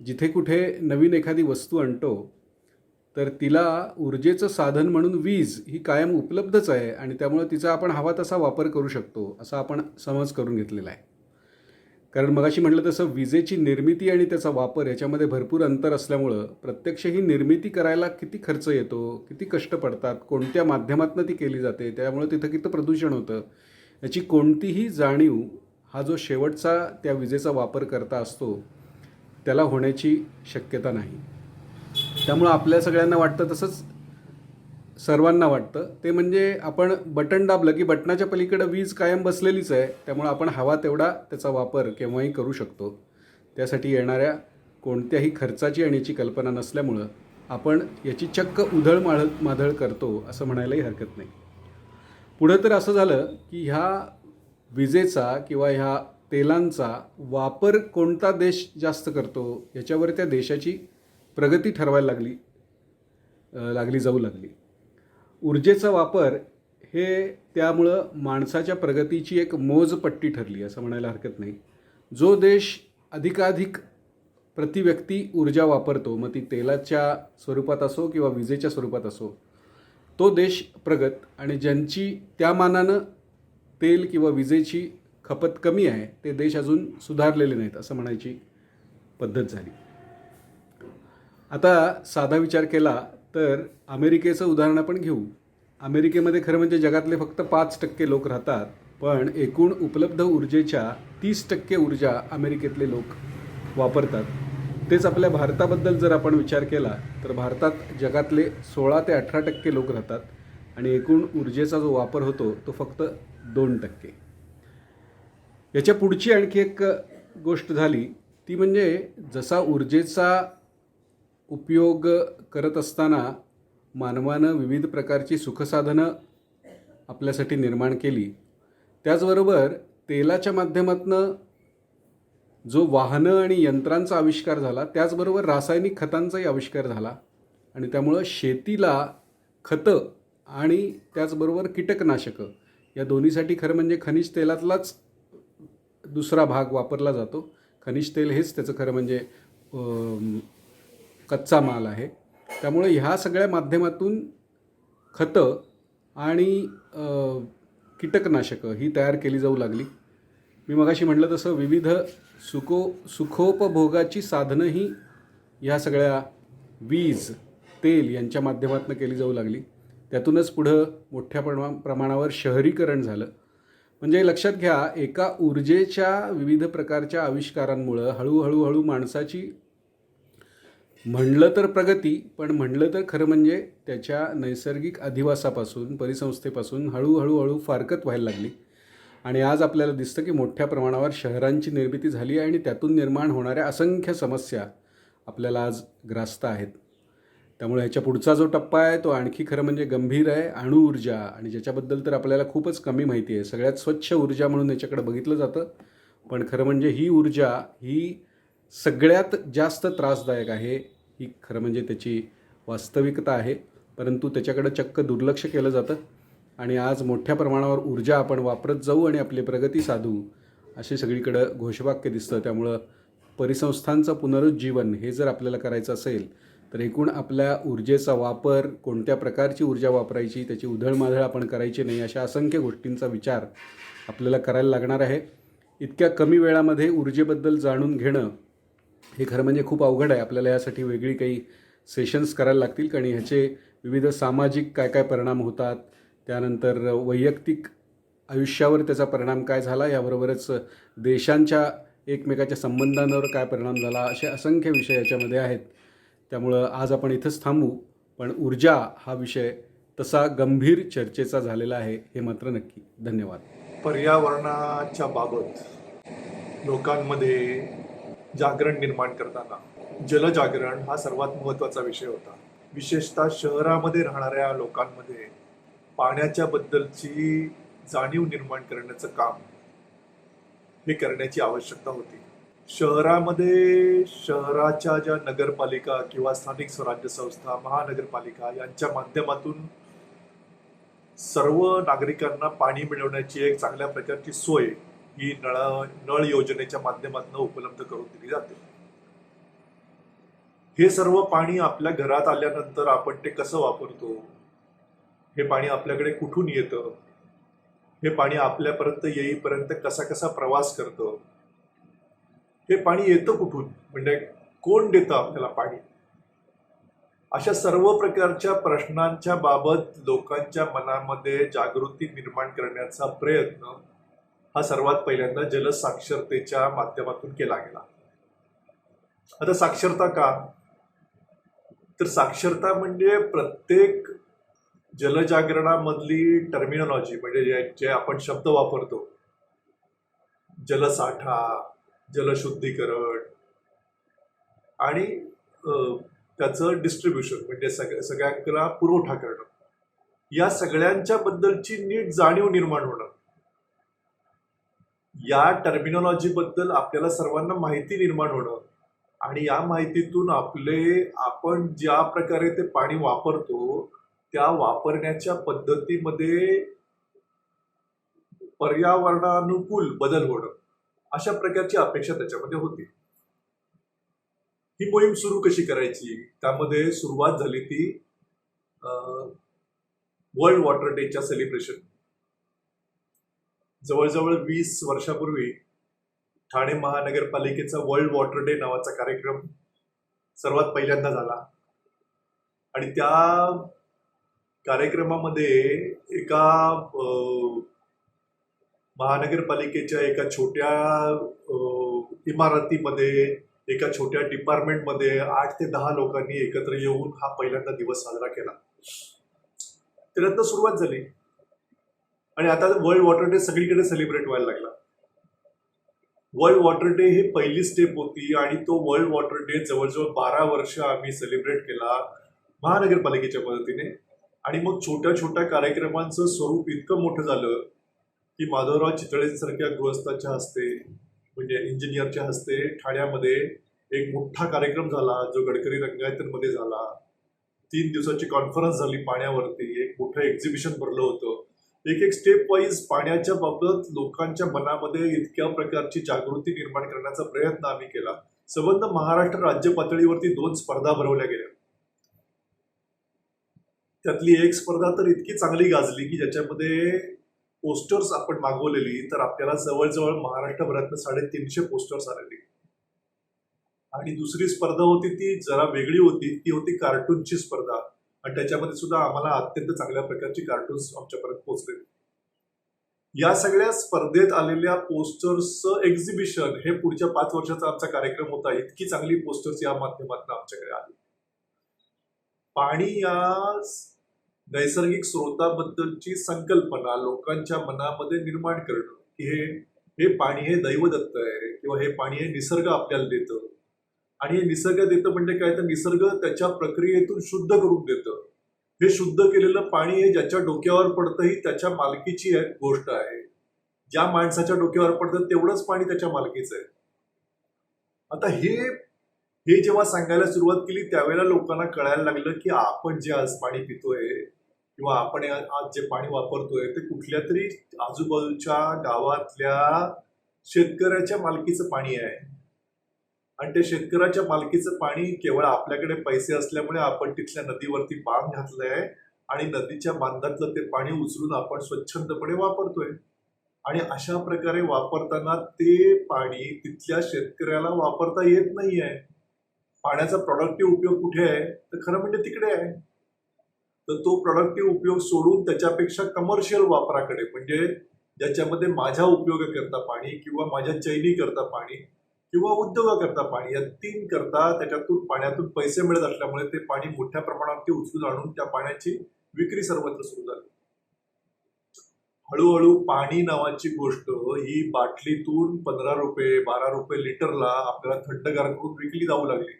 जिथे कुठे नवीन एखादी वस्तू आणतो तर तिला ऊर्जेचं साधन म्हणून वीज ही कायम उपलब्धच आहे आणि त्यामुळे तिचा आपण हवा तसा वापर करू शकतो असा आपण समज करून घेतलेला आहे. कारण मगाशी म्हटलं तसं विजेची निर्मिती आणि त्याचा वापर याच्यामध्ये भरपूर अंतर असल्यामुळं प्रत्यक्ष ही निर्मिती करायला किती खर्च येतो, किती कष्ट पडतात, कोणत्या माध्यमातून ती केली जाते, त्यामुळे तिथं किती प्रदूषण होतं याची कोणतीही जाणीव हा जो शेवटचा त्या विजेचा वापर करता असतो त्याला होण्याची शक्यता नाही. त्यामुळं आपल्या सगळ्यांना वाटतं, तसंच सर्वांना वाटतं, ते म्हणजे आपण बटन दाबलं की बटनाच्या पलीकडे वीज कायम बसलेलीच आहे, त्यामुळं आपण हवा तेवढा त्याचा वापर केव्हाही करू शकतो. त्यासाठी येणाऱ्या कोणत्याही खर्चाची आणि याची कल्पना नसल्यामुळं आपण याची चक्क उधळमाधळ करतो असं म्हणायलाही हरकत नाही. पुढं तर असं झालं की ह्या विजेचा किंवा ह्या तेलांचा वापर कोणता देश जास्त करतो याच्यावर त्या देशाची प्रगती ठरवायला लागली. ऊर्जेचा वापर हे त्यामुळं माणसाच्या प्रगतीची एक मोजपट्टी ठरली असं म्हणायला हरकत नाही. जो देश अधिकाधिक प्रतिव्यक्ती ऊर्जा वापरतो, मग ती तेलाच्या स्वरूपात असो किंवा विजेच्या स्वरूपात असो, तो देश प्रगत. आणि ज्यांची त्या मानानं तेल किंवा विजेची खपत कमी आहे ते देश अजून सुधारलेले नाहीत असं म्हणायची पद्धत झाली. आता साधा विचार केला तर अमेरिकेचं उदाहरण आपण घेऊ. अमेरिकेमध्ये खरं म्हणजे जगातले फक्त 5% लोक राहतात, पण एकूण उपलब्ध ऊर्जेच्या 30% ऊर्जा अमेरिकेतले लोक वापरतात. नुकतेच आपल्या भारताबद्दल जर आपण विचार केला तर भारतात जगातले 16 ते 18% लोक राहतात आणि एकूण ऊर्जेचा जो वापर होतो तो फक्त 2%. याच्या पुढची आणखी एक गोष्ट झाली ती म्हणजे जसा ऊर्जेचा उपयोग करत असताना मानवानं विविध प्रकारची सुखसाधनं आपल्यासाठी निर्माण केली, त्याचबरोबर तेलाच्या माध्यमातून जो वाहनं आणि यंत्रांचा आविष्कार झाला, त्याचबरोबर रासायनिक खतांचाही आविष्कार झाला आणि त्यामुळं शेतीला खतं आणि त्याचबरोबर कीटकनाशकं या दोन्हीसाठी खरं म्हणजे खनिज तेलातलाच दुसरा भाग वापरला जातो. खनिज तेल हेच त्याचं खरं म्हणजे कच्चा माल आहे. त्यामुळे ह्या सगळ्या माध्यमातून खतं आणि कीटकनाशकं ही तयार केली जाऊ लागली. मी मगाशी म्हटलं तसं विविध सुखोपभोगाची साधनंही ह्या सगळ्या वीज, तेल यांच्या माध्यमातून केली जाऊ लागली. त्यातूनच पुढं मोठ्या प्रमाणावर शहरीकरण झालं. म्हणजे लक्षात घ्या, एका ऊर्जेच्या विविध प्रकारच्या आविष्कारांमुळं हळूहळू माणसाची म्हणलं तर प्रगती, पण म्हणलं तर खरं म्हणजे त्याच्या नैसर्गिक अधिवासापासून, परिसंस्थेपासून हळूहळू फारकत व्हायला लागली. आणि आज आपल्याला दिसतं की मोठ्या प्रमाणावर शहरांची निर्मिती झाली आहे आणि त्यातून निर्माण होणाऱ्या असंख्य समस्या आपल्याला आज ग्रास्त आहेत. त्यामुळे ह्याच्या पुढचा जो टप्पा आहे तो आणखी खरं म्हणजे गंभीर आहे, अणुऊर्जा, आणि ज्याच्याबद्दल तर आपल्याला खूपच कमी माहिती आहे. सगळ्यात स्वच्छ ऊर्जा म्हणून याच्याकडे बघितलं जातं, पण खरं म्हणजे ही ऊर्जा ही सगळ्यात जास्त त्रासदायक आहे. ही खरं म्हणजे त्याची वास्तविकता आहे, परंतु त्याच्याकडे चक्क दुर्लक्ष केलं जातं. आणि आज मोठ्या प्रमाणावर ऊर्जा आपण वापरत जाऊ आणि आपली प्रगती साधू असे सगळीकडं घोषवाक्य दिसतं. त्यामुळं परिसंस्थांचं पुनरुज्जीवन हे जर आपल्याला करायचं असेल तर एकूण आपल्या ऊर्जेचा वापर, कोणत्या प्रकारची ऊर्जा वापरायची, त्याची उधळमाधळ आपण करायची नाही, अशा असंख्य गोष्टींचा विचार आपल्याला करायला लागणार आहे. इतक्या कमी वेळामध्ये ऊर्जेबद्दल जाणून घेणं हे खरं म्हणजे खूप अवघड आहे. आपल्याला यासाठी वेगळी काही सेशन्स करायला लागतील, कारण ह्याचे विविध सामाजिक काय काय परिणाम होतात, त्यानंतर वैयक्तिक आयुष्यावर त्याचा परिणाम काय झाला, याबरोबरच देशांच्या एकमेकाच्या संबंधांवर काय परिणाम झाला, असे असंख्य विषय याच्यामध्ये आहेत. त्यामुळं आज आपण इथंच थांबू, पण ऊर्जा हा विषय तसा गंभीर चर्चेचा झालेला आहे हे मात्र नक्की. धन्यवाद.
पर्यावरणाच्या बाबत लोकांमध्ये जागरण निर्माण करताना जलजागरण हा सर्वात महत्त्वाचा विषय होता. विशेषतः शहरामध्ये राहणाऱ्या लोकांमध्ये पाण्याच्या बद्दलची जाणीव निर्माण करण्याचं काम हे करण्याची आवश्यकता होती. शहरामध्ये शहराच्या ज्या नगरपालिका किंवा स्थानिक स्वराज्य संस्था, महानगरपालिका यांच्या माध्यमातून सर्व नागरिकांना पाणी मिळवण्याची एक चांगल्या प्रकारची सोय ही नळ योजनेच्या माध्यमातून उपलब्ध करून दिली जाते. हे सर्व पाणी आपल्या घरात आल्यानंतर आपण ते कसं वापरतो, हे पाणी आपल्याकडे कुठून येतं, हे पाणी आपल्यापर्यंत येईपर्यंत कसा कसा प्रवास करतं, हे पाणी येतं कुठून, म्हणजे कोण देतं आपल्याला पाणी, अशा सर्व प्रकारच्या प्रश्नांच्या बाबत लोकांच्या मनामध्ये जागृती निर्माण करण्याचा प्रयत्न हा सर्वात पहिल्यांदा जलसाक्षरतेच्या माध्यमातून केला गेला. आता साक्षरता का, तर साक्षरता म्हणजे प्रत्येक जलजागरणामधली टर्मिनॉलॉजी, म्हणजे जे आपण शब्द वापरतो, जलसाठा, जलशुद्धीकरण आणि त्याचं डिस्ट्रीब्युशन म्हणजे सगळ्यांना पुरवठा करणं, या सगळ्यांच्या बद्दलची नीट जाणीव निर्माण होणं, या टर्मिनॉलॉजी बद्दल आपल्याला सर्वांना माहिती निर्माण होणं आणि या माहितीतून आपण ज्या प्रकारे ते पाणी वापरतो त्या वापरण्याच्या पद्धतीमध्ये पर्यावरणानुकूल बदल होणं, अशा प्रकारची अपेक्षा त्याच्यामध्ये होती. ही मोहीम सुरू कशी करायची, त्यामध्ये सुरुवात झाली ती वर्ल्ड वॉटर डेच्या सेलिब्रेशन. जवळजवळ 20 वर्षापूर्वी ठाणे महानगरपालिकेचा वर्ल्ड वॉटर डे नावाचा कार्यक्रम सर्वात पहिल्यांदा झाला आणि त्या कार्यक्रमामध्ये एका महानगरपालिकेच्या एका छोट्या इमारतीमध्ये एका छोट्या डिपार्टमेंटमध्ये 8 ते 10 लोकांनी एकत्र येऊन हा पहिल्यांदा दिवस साजरा केला. त्यानंतर सुरुवात झाली आणि आता वर्ल्ड वॉटर डे सगळीकडे सेलिब्रेट व्हायला लागला. वर्ल्ड वॉटर डे ही पहिली स्टेप होती आणि तो वर्ल्ड वॉटर डे जवळजवळ 12 वर्ष आम्ही सेलिब्रेट केला महानगरपालिकेच्या मदतीने. आणि मग छोट्या छोट्या कार्यक्रमांचं स्वरूप इतकं मोठं झालं की माधवराव चितळेंसारख्या गृहस्थाच्या हस्ते म्हणजे इंजिनियरच्या हस्ते ठाण्यामध्ये एक मोठा कार्यक्रम झाला जो गडकरी रंगायतमध्ये झाला. 3 दिवसाची कॉन्फरन्स झाली पाण्यावरती, एक मोठं एक्झिबिशन भरलं होतं. एक एक स्टेप वाईज पाण्याच्या बाबत लोकांच्या मनामध्ये इतक्या प्रकारची जागृती निर्माण करण्याचा प्रयत्न आम्ही केला. संबंध महाराष्ट्र राज्य पातळीवरती 2 स्पर्धा भरवल्या गेल्या. त्यातली एक स्पर्धा तर इतकी चांगली गाजली की ज्याच्यामध्ये पोस्टर्स आपण मागवलेली तर आपल्याला जवळजवळ महाराष्ट्रभरातनं 350 पोस्टर्स आलेली. आणि दुसरी स्पर्धा होती ती जरा वेगळी होती, ती होती कार्टूनची स्पर्धा आणि त्याच्यामध्ये सुद्धा आम्हाला अत्यंत चांगल्या प्रकारची कार्टून्स आमच्यापर्यंत पोहोचले. या सगळ्या स्पर्धेत आलेल्या पोस्टर्सचं एक्झिबिशन हे पुढच्या 5 वर्षाचा आमचा कार्यक्रम होता. इतकी चांगली पोस्टर्स या माध्यमातून आमच्याकडे आली. पाणी या नैसर्गिक स्रोताबद्दलची संकल्पना लोकांच्या मनामध्ये निर्माण करणं की हे पाणी हे दैवदत्त आहे किंवा हे पाणी हे निसर्ग आपल्याला देतं. आणि हे निसर्ग देतं म्हणजे काय तर निसर्ग त्याच्या प्रक्रियेतून शुद्ध करून देतं. हे शुद्ध केलेलं पाणी हे ज्याच्या डोक्यावर पडतं ही त्याच्या मालकीची गोष्ट आहे. ज्या माणसाच्या डोक्यावर पडतं तेवढंच पाणी त्याच्या मालकीचं आहे. आता हे जेव्हा सांगायला सुरुवात केली त्यावेळेला लोकांना कळायला लागलं की आपण जे आज पाणी पितोय किंवा आपण आज जे पाणी वापरतोय ते कुठल्या तरी आजूबाजूच्या गावातल्या शेतकऱ्याच्या मालकीचं पाणी आहे. आणि ते शेतकऱ्याच्या मालकीचं पाणी केवळ आपल्याकडे पैसे असल्यामुळे आपण तिथल्या नदीवरती बांध घातलाय आणि नदीच्या बांधातलं ते पाणी उचलून आपण स्वच्छंदपणे वापरतोय. आणि अशा प्रकारे वापरताना ते पाणी तिथल्या शेतकऱ्याला वापरता येत नाहीये. पाण्याचा प्रोडक्टिव्ह उपयोग कुठे आहे तर खरं म्हणजे तिकडे आहे. तर तो प्रोडक्टिव्ह उपयोग सोडून त्याच्यापेक्षा कमर्शियल वापराकडे म्हणजे ज्याच्यामध्ये माझ्या उपयोगाकरता पाणी किंवा माझ्या चैनी करता पाणी किंवा उद्योगाकरता पाणी या 3 करता त्याच्यातून पाण्यातून पैसे मिळत असल्यामुळे ते पाणी मोठ्या प्रमाणात उचलून आणून त्या पाण्याची विक्री सर्वत्र सुरू झाली. हळूहळू पाणी नावाची गोष्ट ही बाटलीतून 15 रुपये 12 रुपये लिटरला आपल्याला थंडगार करून विकली जाऊ लागली.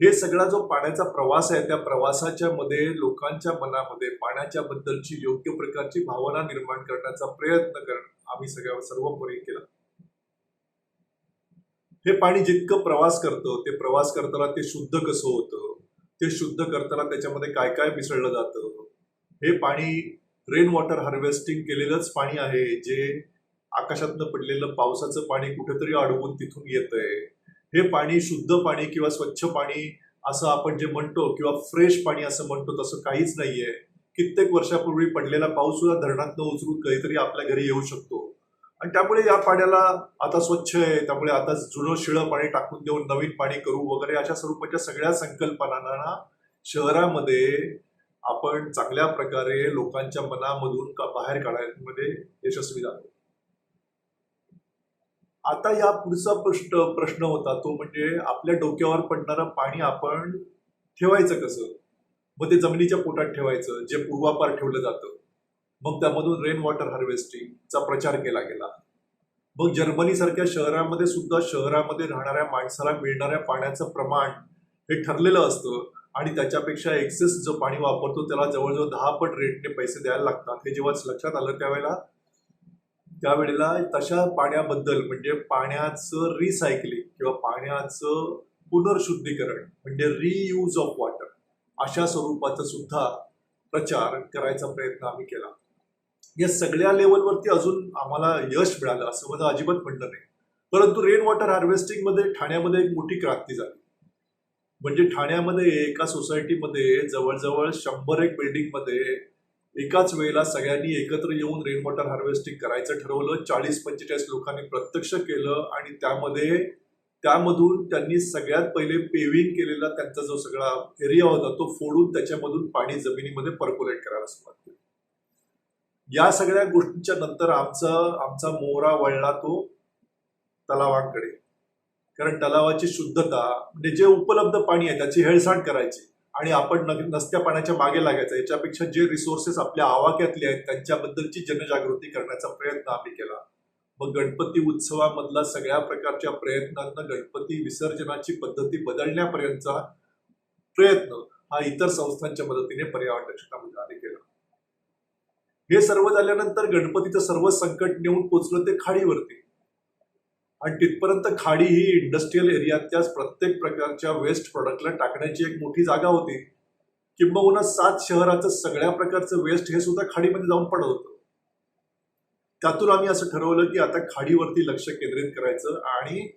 हे सगळा जो पाण्याचा प्रवास आहे त्या प्रवासाच्या मध्ये लोकांच्या मनामध्ये पाण्याच्या बद्दलची योग्य प्रकारची भावना निर्माण करण्याचा प्रयत्न करणं आम्ही सर्वपरी केला. हे पाणी जितकं प्रवास करतं ते प्रवास करताना ते शुद्ध कसं होतं, ते शुद्ध करताना त्याच्यामध्ये काय काय मिसळलं जातं. हे पाणी रेन वॉटर हार्वेस्टिंग केलेलंच पाणी आहे जे आकाशातनं पडलेलं पावसाचं पाणी कुठेतरी अडवून तिथून येतंय. हे पाणी शुद्ध पाणी किंवा स्वच्छ पाणी असं आपण जे म्हणतो किंवा फ्रेश पाणी असं म्हणतो तसं काहीच नाहीये. कित्येक वर्षापूर्वी पडलेला पाऊस सुद्धा धरणातनं उचलून कधीतरी आपल्या घरी येऊ शकतो. आणि त्यामुळे या पाण्याला आता स्वच्छ आहे त्यामुळे आता जुनं शिळं पाणी टाकून देऊन नवीन पाणी करू वगैरे अशा स्वरूपाच्या सगळ्या संकल्पनांना शहरामध्ये आपण चांगल्या प्रकारे लोकांच्या मनामधून बाहेर काढण्यामध्ये यशस्वी झालो. आता या पुढचा प्रश्न होता तो म्हणजे आपल्या डोक्यावर पडणारं पाणी आपण ठेवायचं कसं. मग ते जमिनीच्या पोटात ठेवायचं जे पूर्वापार ठेवलं जातं. मग त्यामधून रेन वॉटर हार्वेस्टिंगचा प्रचार केला गेला. मग जर्मनी सारख्या शहरामध्ये सुद्धा शहरामध्ये राहणाऱ्या माणसाला मिळणाऱ्या पाण्याचं प्रमाण हे ठरलेलं असतं आणि त्याच्यापेक्षा एक्सेस जो पाणी वापरतो त्याला जवळजवळ 10 पट रेटने पैसे द्यायला लागतात. हे जेव्हा लक्षात आलं त्यावेळेला तशा पाण्याबद्दल म्हणजे पाण्याचं रिसायकलिंग किंवा पाण्याचं पुनर्शुद्धीकरण म्हणजे रियूज ऑफ वॉटर अशा स्वरूपाचा सुद्धा प्रचार करायचा प्रयत्न आम्ही केला. या सगळ्या लेवलवरती अजून आम्हाला यश मिळालं असं माझं अजिबात म्हणणं नाही. परंतु रेन वॉटर हार्वेस्टिंग मध्ये ठाण्यामध्ये एक मोठी क्रांती झाली. म्हणजे ठाण्यामध्ये एका सोसायटीमध्ये जवळजवळ 100 बिल्डिंगमध्ये एकाच वेळेला सगळ्यांनी एकत्र येऊन रेन वॉटर हार्वेस्टिंग करायचं ठरवलं. 40-45 लोकांनी प्रत्यक्ष केलं आणि त्यामधून त्यांनी सगळ्यात पहिले पेव्हिंग केलेला त्यांचा जो सगळा एरिया होता तो फोडून त्याच्यामधून पाणी जमिनीमध्ये पर्क्युलेट करायला सुरुवात केली. या सगळ्या गोष्टींच्या नंतर आमचा मोहरा वळला तो तलावांकडे. कारण तलावाची शुद्धता म्हणजे जे उपलब्ध पाणी आहे त्याची हेळसांड करायची आणि आपण नसत्या पाण्याच्या मागे लागायचं, याच्यापेक्षा जे रिसोर्सेस आपल्या आवाक्यातले आहेत त्यांच्याबद्दलची जनजागृती करण्याचा प्रयत्न आम्ही केला. मग गणपती उत्सवामधला सगळ्या प्रकारच्या प्रयत्नांना गणपती विसर्जनाची पद्धती बदलण्यापर्यंतचा प्रयत्न हा इतर संस्थांच्या मदतीने पर्यावरण दक्षता मंडळाने केला. हे सर्व झाल्यानंतर गणपतीचं सर्व संकट नेऊन पोचलं ते खाडीवरती आणि तिथपर्यंत खाडी ही इंडस्ट्रीयल एरियातल्या प्रत्येक प्रकारच्या वेस्ट प्रोडक्टला टाकण्याची एक मोठी जागा होती. किंबहुना 7 शहराचं सगळ्या प्रकारचं वेस्ट हे सुद्धा खाडीमध्ये जाऊन पडत होतं. त्यातून आम्ही असं ठरवलं की आता खाडीवरती लक्ष केंद्रित करायचं आणि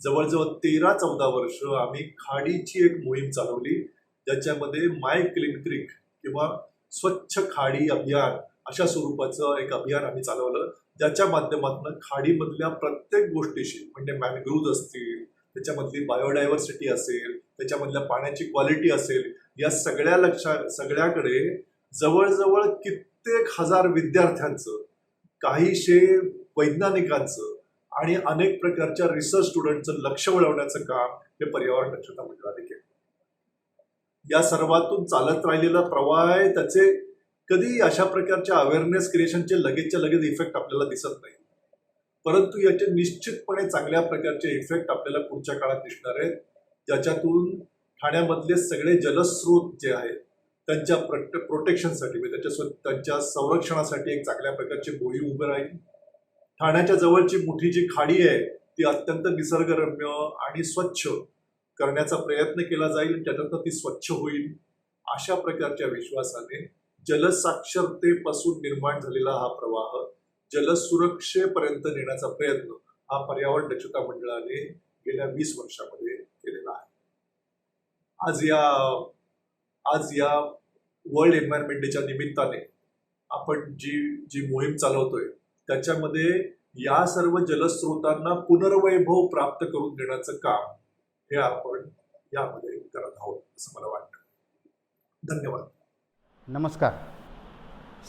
जवळजवळ 13-14 वर्ष आम्ही खाडीची एक मोहीम चालवली, ज्याच्यामध्ये माय क्लीन क्रीक किंवा स्वच्छ खाडी अभियान अशा स्वरूपाचं एक अभियान आम्ही चालवलं, ज्याच्या माध्यमातून खाडीमधल्या प्रत्येक गोष्टीशी म्हणजे मॅनग्रोव्ज असतील, त्याच्यामधली बायोडायव्हर्सिटी असेल, त्याच्यामधल्या पाण्याची क्वालिटी असेल, या सगळ्याकडे जवळजवळ कित्येक हजार विद्यार्थ्यांचं, काहीशे वैज्ञानिकांचं आणि अनेक प्रकारच्या रिसर्च स्टुडंटचं लक्ष वळवण्याचं काम हे पर्यावरण दक्षता मंडळाने केलं. या सर्वातून चालत राहिलेला प्रवाह आहे, त्याचे कधी अशा प्रकारच्या अवेअरनेस क्रिएशनचे लगेचच्या लगेच इफेक्ट आपल्याला दिसत नाही, परंतु याचे निश्चितपणे चांगल्या प्रकारचे इफेक्ट आपल्याला पुढच्या काळात दिसणार आहेत, ज्याच्यातून ठाण्यामधले सगळे जलस्रोत जे आहेत त्यांच्या प्रोटेक्शनसाठी म्हणजे त्यांच्या संरक्षणासाठी एक चांगल्या प्रकारची मोहीम उभी राहील. ठाण्याच्या जवळची मोठी जी खाडी आहे ती अत्यंत निसर्गरम्य आणि स्वच्छ करण्याचा प्रयत्न केला जाईल, त्याच्यातनं ती स्वच्छ होईल. अशा प्रकारच्या विश्वासाने जलसाक्षरतेपासून निर्माण झालेला हा प्रवाह जलसुरक्षेपर्यंत नेण्याचा प्रयत्न हा पर्यावरण दक्षता मंडळाने गेल्या 20 वर्षामध्ये केलेला आहे. आज या वर्ल्ड एन्व्हायरमेंट डेच्या निमित्ताने आपण जी मोहीम चालवतोय त्याच्यामध्ये या सर्व जलस्रोतांना पुनर्वैभव प्राप्त करून देण्याचं काम हे आपण यामध्ये करत आहोत असं मला वाटतं. धन्यवाद.
नमस्कार.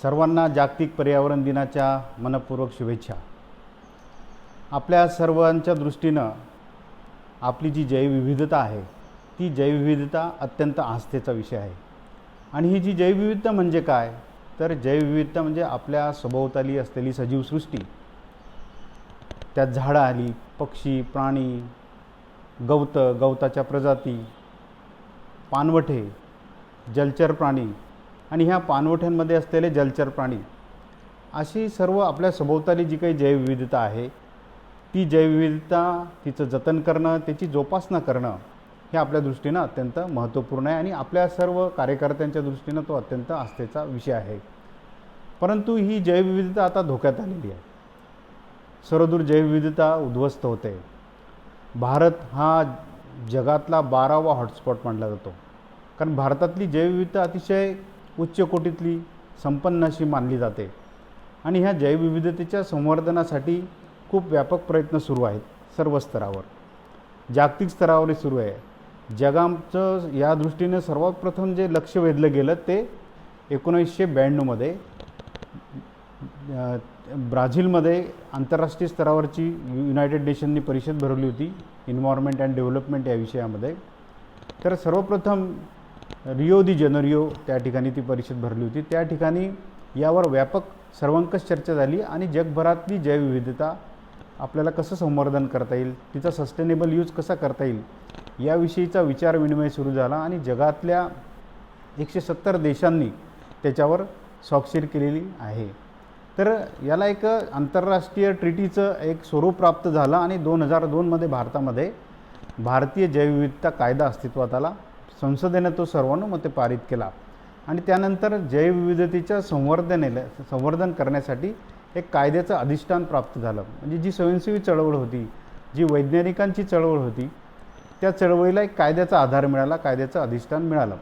सर्वांना जागतिक पर्यावरण दिनाच्या मनपूर्वक शुभेच्छा. आपल्या सर्वांच्या दृष्टीनं आपली जी जैवविविधता आहे ती जैवविविधता अत्यंत आस्थेचा विषय आहे. आणि ही जी जैवविविधता म्हणजे काय, तर जैवविविधता म्हणजे आपल्या सभोवताली असलेली सजीवसृष्टी, त्यात झाडं आली, पक्षी, प्राणी, गवताच्या प्रजाती, पाणवठे, जलचर प्राणी आणि ह्या पाणवठ्यांमध्ये असलेले जलचर प्राणी, अशी सर्व आपल्या सभोवताली जी काही जैवविविधता आहे ती जैवविविधता तिचं जतन करणं, त्याची जोपासना करणं हे आपल्या दृष्टीनं अत्यंत महत्त्वपूर्ण आहे आणि आपल्या सर्व कार्यकर्त्यांच्या दृष्टीनं तो अत्यंत आस्थेचा विषय आहे. परंतु ही जैवविविधता आता धोक्यात आलेली आहे. सर्वदूर जैवविविधता उद्ध्वस्त होते. भारत हा जगातला 12वा हॉटस्पॉट मानला जातो, कारण भारतातली जैवविविधता अतिशय उच्च कोटीतली संपन्न अशी मानली जाते आणि ह्या जैवविविधतेच्या संवर्धनासाठी खूप व्यापक प्रयत्न सुरू आहेत सर्व स्तरावर, जागतिक स्तरावरही सुरू आहे. जगाचं या दृष्टीने सर्वात प्रथम जे लक्ष वेधलं गेलं ते 1992मध्ये ब्राझीलमध्ये आंतरराष्ट्रीय स्तरावरची युनायटेड नेशननी परिषद भरवली होती एन्व्हायरमेंट अँड डेव्हलपमेंट या विषयामध्ये. तर सर्वप्रथम रिओ दी जेनेरिओ त्या ठिकाणी ती परिषद भरली होती. त्या ठिकाणी यावर व्यापक सर्वंकष चर्चा झाली आणि जगभरातली जैवविविधता आपल्याला कसं संवर्धन करता येईल, तिचा सस्टेनेबल यूज कसा करता येईल याविषयीचा विचारविनिमय सुरू झाला आणि जगातल्या 170 देशांनी त्याच्यावर स्वाक्षरी केलेली आहे. तर याला एक आंतरराष्ट्रीय ट्रीटीचं एक स्वरूप प्राप्त झालं आणि 2002मध्ये भारतामध्ये भारतीय जैवविविधता कायदा अस्तित्वात आला. संसदेनं तो सर्वानुमते पारित केला आणि त्यानंतर जैवविविधतेच्या संवर्धन करण्यासाठी एक कायद्याचं अधिष्ठान प्राप्त झालं. म्हणजे जी स्वयंसेवी चळवळ होती, जी वैज्ञानिकांची चळवळ होती, त्या चळवळीला एक कायद्याचा आधार मिळाला, कायद्याचं अधिष्ठान मिळालं.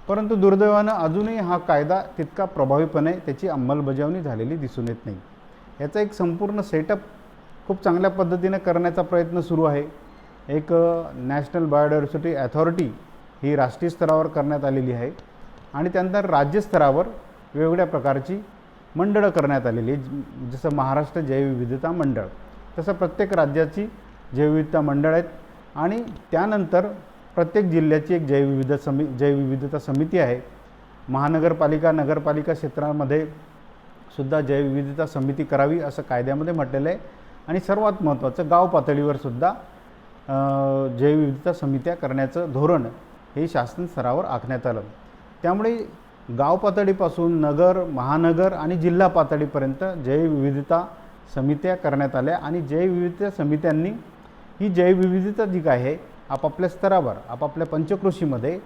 परंतु दुर्दैवानं अजूनही हा कायदा तितका प्रभावीपणे त्याची अंमलबजावणी झालेली दिसून येत नाही. याचा एक संपूर्ण सेटअप खूप चांगल्या पद्धतीने करण्याचा प्रयत्न सुरू आहे. एक नॅशनल बायोडायव्हर्सिटी अथॉरिटी ही राष्ट्रीय स्तरावर करण्यात आलेली आहे आणि त्यानंतर राज्यस्तरावर वेगवेगळ्या प्रकारची मंडळं करण्यात आलेली आहे. जसं महाराष्ट्र जैवविविधता मंडळ, तसं प्रत्येक राज्याची जैवविविधता मंडळ आहेत आणि त्यानंतर प्रत्येक जिल्ह्याची एक जैवविविधता समिती आहे. महानगरपालिका नगरपालिका क्षेत्रामध्ये सुद्धा जैवविविधता समिती करावी असं कायद्यामध्ये म्हटलेलं आहे. आणि सर्वात महत्त्वाचं, गाव पातळीवर सुद्धा जैवविविधता समित्या करण्याचं धोरण हे शासन स्तरावर आखण्यात आलं. त्यामुळे गाव पातळीपासून नगर, महानगर आणि जिल्हा पातळीपर्यंत जैवविविधता समित्या करण्यात आल्या. आणि जैवविविधता समित्यांनी ही जैवविविधता जी काय आहे आपापल्या स्तरावर आपापल्या पंचक्रोशीमध्ये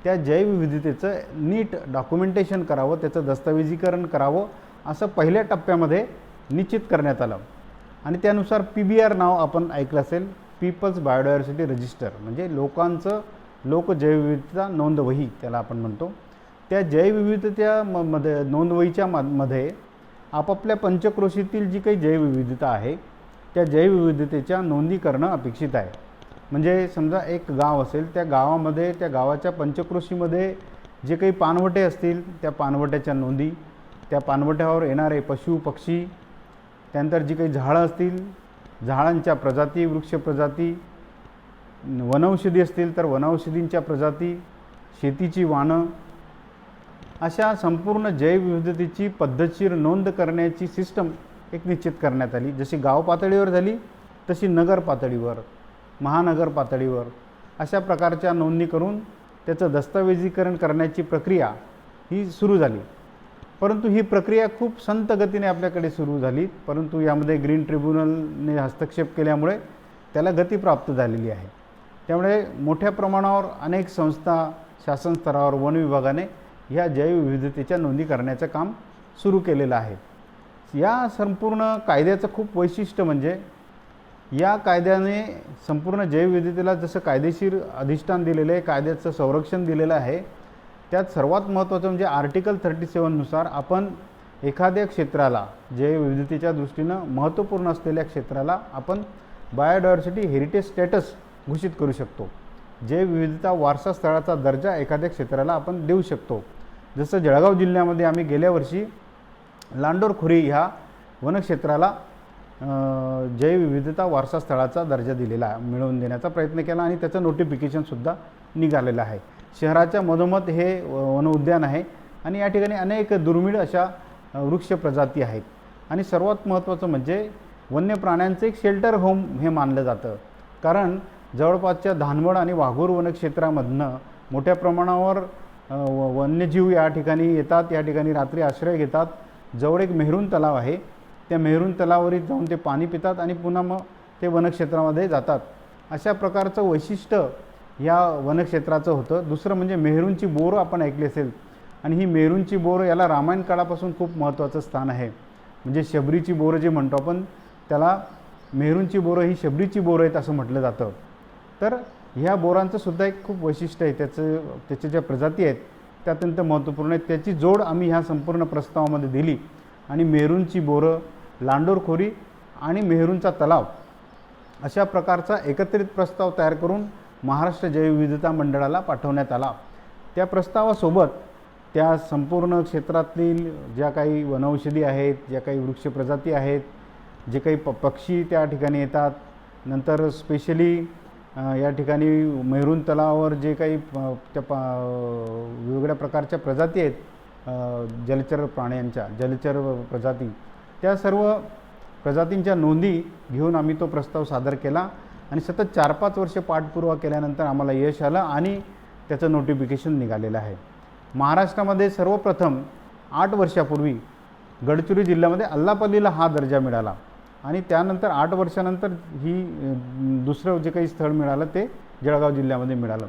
त्या जैवविविधतेचं नीट डॉक्युमेंटेशन करावं, त्याचं दस्तऐवजीकरण करावं असं पहिल्या टप्प्यामध्ये निश्चित करण्यात आलं. आणि त्यानुसार PBR नाव आपण ऐकलं असेल, पीपल्स बायोडायव्हर्सिटी रजिस्टर, म्हणजे लोक जैवविविधता नोंदवही त्याला आपण म्हणतो. त्या जैवविविधतेच्या नोंदवहीच्या मध्ये आपापल्या पंचक्रोशीतील जी काही जैवविविधता आहे त्या जैवविविधतेच्या नोंदी करणं अपेक्षित आहे. म्हणजे समजा एक गाव असेल, त्या गावामध्ये त्या गावाच्या पंचक्रोशीमध्ये जे काही पाणवठे असतील त्या पाणवट्याच्या नोंदी, त्या पाणवट्यावर येणारे पशु पक्षी, त्यानंतर जी काही झाडं असतील झाडांच्या प्रजाती, वृक्ष प्रजाती, वनौषधी असतील तर वनौषधींच्या प्रजाती, शेतीची वाणं, अशा संपूर्ण जैवविविधतेची पद्धतशीर नोंद करण्याची सिस्टम एक निश्चित करण्यात आली. जशी गाव पातळीवर झाली तशी नगर पातळीवर, महानगर पातळीवर अशा प्रकारच्या नोंदणी करून त्याचं दस्तऐवजीकरण करण्याची प्रक्रिया ही सुरू झाली. परंतु ही प्रक्रिया खूप संत गतीने आपल्याकडे सुरू झाली. परंतु यामध्ये ग्रीन ट्रिब्युनलने हस्तक्षेप केल्यामुळे त्याला गती प्राप्त झालेली आहे. त्यामुळे मोठ्या प्रमाणावर अनेक संस्था, शासन स्तरावर वन विभागाने ह्या जैवविविधतेच्या नोंदी करण्याचं काम सुरू केलेलं आहे. या संपूर्ण कायद्याचं खूप वैशिष्ट्य म्हणजे या कायद्याने संपूर्ण जैवविविधतेला जसं कायदेशीर अधिष्ठान दिलेलं आहे, कायद्याचं संरक्षण दिलेलं आहे, त्यात सर्वात महत्त्वाचं म्हणजे आर्टिकल 37 नुसार आपण एखाद्या क्षेत्राला जैवविविधतेच्या दृष्टीनं महत्त्वपूर्ण असलेल्या क्षेत्राला आपण बायोडायव्हर्सिटी हेरिटेज स्टेटस घोषित करू शकतो. जैवविविधता वारसा स्थळाचा दर्जा एखाद्या क्षेत्राला आपण देऊ शकतो. जसं जळगाव जिल्ह्यामध्ये आम्ही गेल्या वर्षी लांडोरखोरी ह्या वनक्षेत्राला जैवविविधता वारसा स्थळाचा दर्जा मिळवून देण्याचा प्रयत्न केला आणि त्याचं नोटिफिकेशनसुद्धा निघालेलं आहे. शहराच्या मधोमध हे वन उद्यान आहे आणि या ठिकाणी अनेक दुर्मिळ अशा वृक्ष प्रजाती आहेत. आणि सर्वात महत्त्वाचं म्हणजे वन्य प्राण्यांचं एक शेल्टर होम हे मानलं जातं. कारण जवळपासच्या धानवड आणि वाघूर वनक्षेत्रामधनं मोठ्या प्रमाणावर वन्यजीव या ठिकाणी येतात, या ठिकाणी रात्री आश्रय घेतात. जवळ एक मेहरून तलाव आहे, त्या मेहरून तलावावरील जाऊन ते पाणी पितात आणि पुन्हा मग ते वनक्षेत्रामध्ये जातात. अशा प्रकारचं वैशिष्ट्य या वनक्षेत्राचं होतं. दुसरं म्हणजे मेहरूंची बोरं आपण ऐकली असेल आणि ही मेहरूंची बोरं याला रामायण काळापासून खूप महत्त्वाचं स्थान आहे. म्हणजे शबरीची बोरं जे म्हणतो आपण त्याला मेहरूंची बोरं ही शबरीची बोरं आहेत असं म्हटलं जातं. तर ह्या बोरांचं सुद्धा एक खूप वैशिष्ट्य आहे. त्याच्या ज्या प्रजाती आहेत त्या अत्यंत महत्त्वपूर्ण आहेत. त्याची जोड आम्ही ह्या संपूर्ण प्रस्तावामध्ये दिली आणि मेहरूंची बोरं, लांडोरखोरी आणि मेहरूंचा तलाव अशा प्रकारचा एकत्रित प्रस्ताव तयार करून महाराष्ट्र जैवविविधता मंडळाला पाठवण्यात आला. त्या प्रस्तावासोबत त्या संपूर्ण क्षेत्रातील ज्या काही वनौषधी आहेत, ज्या काही वृक्ष प्रजाती आहेत, जे काही पक्षी त्या ठिकाणी येतात, नंतर स्पेशली या ठिकाणी मेहरून तलावावर जे काही त्या वेगवेगळ्या प्रकारच्या प्रजाती आहेत जलचर प्राण्यांच्या, जलचर प्रजाती, त्या सर्व प्रजातींच्या नोंदी घेऊन आम्ही तो प्रस्ताव सादर केला आणि सतत 4-5 वर्ष पाठपुरावा केल्यानंतर आम्हाला यश आलं आणि त्याचं नोटिफिकेशन निघालेलं आहे. महाराष्ट्रामध्ये सर्वप्रथम 8 वर्षापूर्वी गडचिरोली जिल्ह्यामध्ये अल्लापल्लीला हा दर्जा मिळाला आणि त्यानंतर 8 वर्षानंतर दुसरं जे काही स्थळ मिळालं ते जळगाव जिल्ह्यामध्ये मिळालं.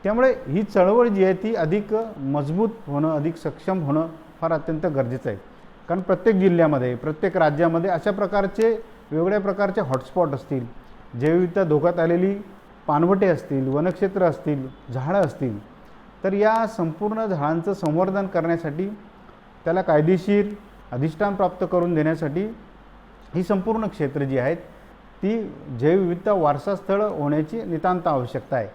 त्यामुळे ही चळवळ जी आहे ती अधिक मजबूत होणं, अधिक सक्षम होणं फार अत्यंत गरजेचं आहे. कारण प्रत्येक जिल्ह्यामध्ये, प्रत्येक राज्यामध्ये अशा प्रकारचे वेगवेगळ्या प्रकारचे हॉटस्पॉट असतील, जैवविविधता धोक्यात आलेली पाणवटे असतील, वनक्षेत्र असतील, झाडं असतील, तर या संपूर्ण झाडांचं संवर्धन करण्यासाठी, त्याला कायदेशीर अधिष्ठान प्राप्त करून देण्यासाठी ही संपूर्ण क्षेत्र जी आहेत ती जैवविविधता वारसास्थळ होण्याची नितांत आवश्यकता आहे.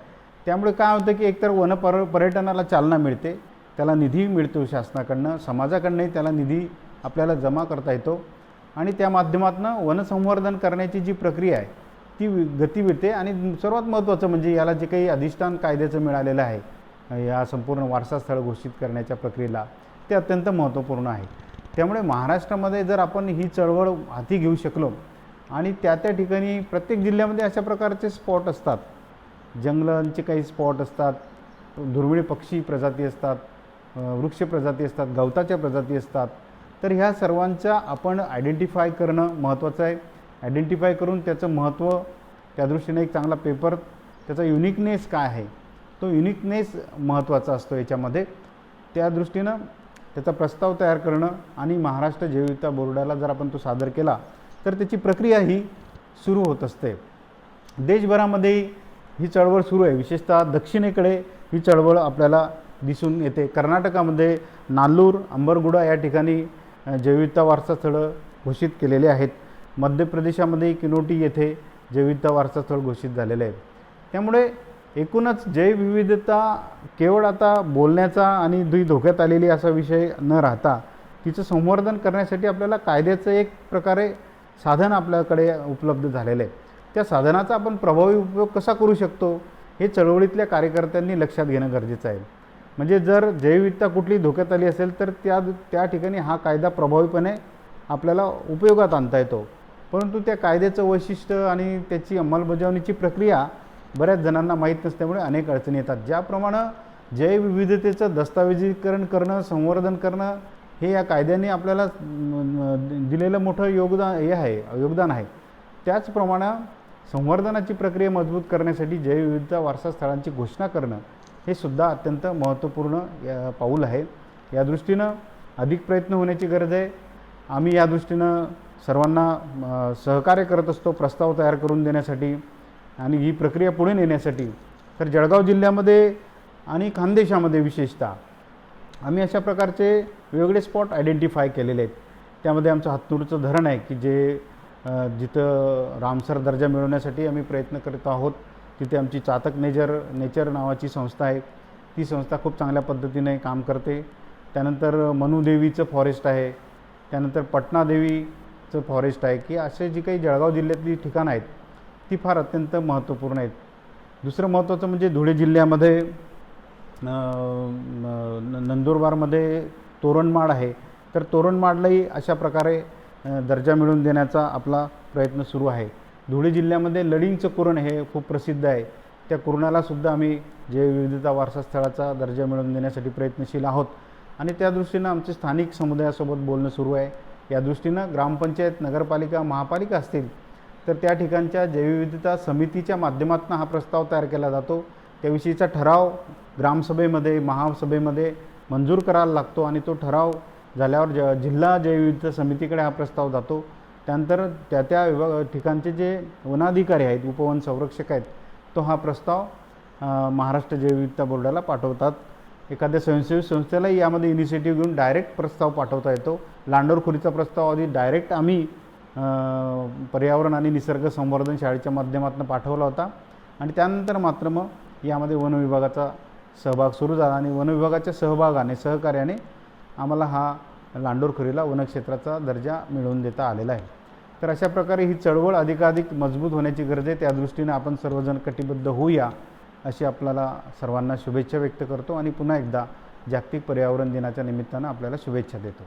त्यामुळे काय होतं की एकतर पर्यटनाला चालना मिळते, त्याला निधी मिळतो शासनाकडनं, समाजाकडनंही त्याला निधी आपल्याला जमा करता येतो आणि त्या माध्यमातून वनसंवर्धन करण्याची जी प्रक्रिया आहे ती गती मिळते. आणि सर्वात महत्त्वाचं म्हणजे याला जे काही अधिष्ठान कायद्याचं मिळालेलं आहे या संपूर्ण वारसास्थळ घोषित करण्याच्या प्रक्रियेला, ते अत्यंत महत्त्वपूर्ण आहे. त्यामुळे महाराष्ट्रामध्ये जर आपण ही चळवळ हाती घेऊ शकलो आणि त्या ठिकाणी प्रत्येक जिल्ह्यामध्ये अशा प्रकारचे स्पॉट असतात, जंगलांचे काही स्पॉट असतात, दुर्मिळ पक्षी प्रजाती असतात, वृक्ष प्रजाती असतात, गवताच्या प्रजाती असतात, तर ह्या सर्वांचा आपण आयडेंटिफाय करणं महत्त्वाचं आहे. आयडेंटिफाय करून त्याचं महत्त्व, त्या दृष्टीने एक चांगला पेपर, त्याचा युनिकनेस काय आहे, तो युनिकनेस महत्त्वाचा असतो याच्यामध्ये. त्या दृष्टीनं त्याचा प्रस्ताव तयार करणं आणि महाराष्ट्र जैवविविधता बोर्डाला जर आपण तो सादर केला तर त्याची प्रक्रिया ही सुरू होत असते. देशभरामध्ये ही चळवळ सुरू आहे. विशेषतः दक्षिणेकडे ही चळवळ आपल्याला दिसून येते. कर्नाटकामध्ये नाल्लूर, अंबरगुडा या ठिकाणी जैवविविधता वारसास्थळं घोषित केलेले आहेत. मध्य प्रदेशामध्ये किनोटी येथे जैवविविधता वारसास्थळ घोषित झालेले आहे. त्यामुळे एकूणच जैवविविधता केवळ आता बोलण्याचा आणि धोक्यात आलेली असा विषय न राहता तिचं संवर्धन करण्यासाठी आपल्याला कायद्याचं एक प्रकारे साधन आपल्याकडे उपलब्ध झालेलं आहे. त्या साधनाचा आपण प्रभावी उपयोग कसा करू शकतो हे चळवळीतल्या कार्यकर्त्यांनी लक्षात घेणं गरजेचं आहे. म्हणजे जर जैवविविधता कुठली धोक्यात आली असेल तर त्या ठिकाणी हा कायदा प्रभावीपणे आपल्याला उपयोगात आणता येतो. परंतु त्या कायद्याचं वैशिष्ट्य आणि त्याची अंमलबजावणीची प्रक्रिया बऱ्याच जणांना माहीत नसल्यामुळे अनेक अडचणी येतात. ज्याप्रमाणे जैवविविधतेचं दस्तावेजीकरण करणं, संवर्धन करणं हे या कायद्याने आपल्याला दिलेलं मोठं योगदान आहे, त्याचप्रमाणे संवर्धनाची प्रक्रिया मजबूत करण्यासाठी जैवविविधता वारसास्थळांची घोषणा करणं हे सुद्धा अत्यंत महत्त्वपूर्ण पाऊल आहे. या दृष्टीनं अधिक प्रयत्न होण्याची गरज आहे. आम्ही या दृष्टीनं सर्वांना सहकार्य करत असतो प्रस्ताव तयार करून देण्यासाठी आणि ही प्रक्रिया पुढे नेण्यासाठी. तर जळगाव जिल्ह्यामध्ये आणि खानदेशामध्ये विशेषतः आम्ही अशा प्रकारचे वेगवेगळे स्पॉट आयडेंटिफाय केलेले आहेत. त्यामध्ये आमचं हातनूरचं धरण आहे की जे जिथं रामसर दर्जा मिळवण्यासाठी आम्ही प्रयत्न करत आहोत. तिथे आमची चातक नेचर नावाची संस्था आहे. ती संस्था खूप चांगल्या पद्धतीने काम करते. त्यानंतर मनुदेवीचं फॉरेस्ट आहे, त्यानंतर पटनादेवीचं फॉरेस्ट आहे, की असे जी काही जळगाव जिल्ह्यातली ठिकाणं आहेत ती फार अत्यंत महत्त्वपूर्ण आहेत. दुसरं महत्त्वाचं म्हणजे धुळे जिल्ह्यामध्ये नंदुरबारमध्ये तोरणमाड आहे. तर तोरणमाडलाही अशा प्रकारे दर्जा मिळवून देण्याचा आपला प्रयत्न सुरू आहे. धुळे जिल्ह्यामध्ये लडिंगचं कुरण हे खूप प्रसिद्ध आहे. त्या कुरणालासुद्धा आम्ही जैवविविधता वारसास्थळाचा दर्जा मिळवून देण्यासाठी प्रयत्नशील आहोत आणि त्या दृष्टीनं आमचे स्थानिक समुदायासोबत बोलणं सुरू आहे. या दृष्टीनं ग्रामपंचायत, नगरपालिका, महापालिका असतील तर त्या ठिकाणच्या जैवविविधता समितीच्या माध्यमातून हा प्रस्ताव तयार केला जातो. त्याविषयीचा ठराव ग्रामसभेमध्ये, महासभेमध्ये मंजूर करायला लागतो आणि तो ठराव झाल्यावर जिल्हा जैवविविधता समितीकडे हा प्रस्ताव जातो. त्यानंतर त्या ठिकाणचे जे वनाधिकारी आहेत, उपवन संरक्षक आहेत, तो हा प्रस्ताव महाराष्ट्र जैवविविधता बोर्डाला पाठवतात. एखाद्या स्वयंसेवी संस्थेलाही यामध्ये इनिशिएटिव्ह घेऊन डायरेक्ट प्रस्ताव पाठवता येतो. लांडोरखोरीचा प्रस्ताव आधी डायरेक्ट आम्ही पर्यावरण आणि निसर्ग संवर्धन शाळेच्या माध्यमातून पाठवला होता आणि त्यानंतर मात्र मग यामध्ये वन विभागाचा सहभाग सुरू झाला आणि वन विभागाच्या सहकार्याने आम्हाला हा लांडोरखोरीला वनक्षेत्राचा दर्जा मिळवून देता आलेला आहे. तर अशा प्रकारे ही चळवळ अधिकाधिक मजबूत होण्याची गरज आहे. त्या दृष्टीने आपण सर्वजण कटिबद्ध होऊया अशी आपल्याला सर्वांना शुभेच्छा व्यक्त करतो आणि पुन्हा एकदा जागतिक पर्यावरण दिनाच्या निमित्तानं आपल्याला शुभेच्छा देतो.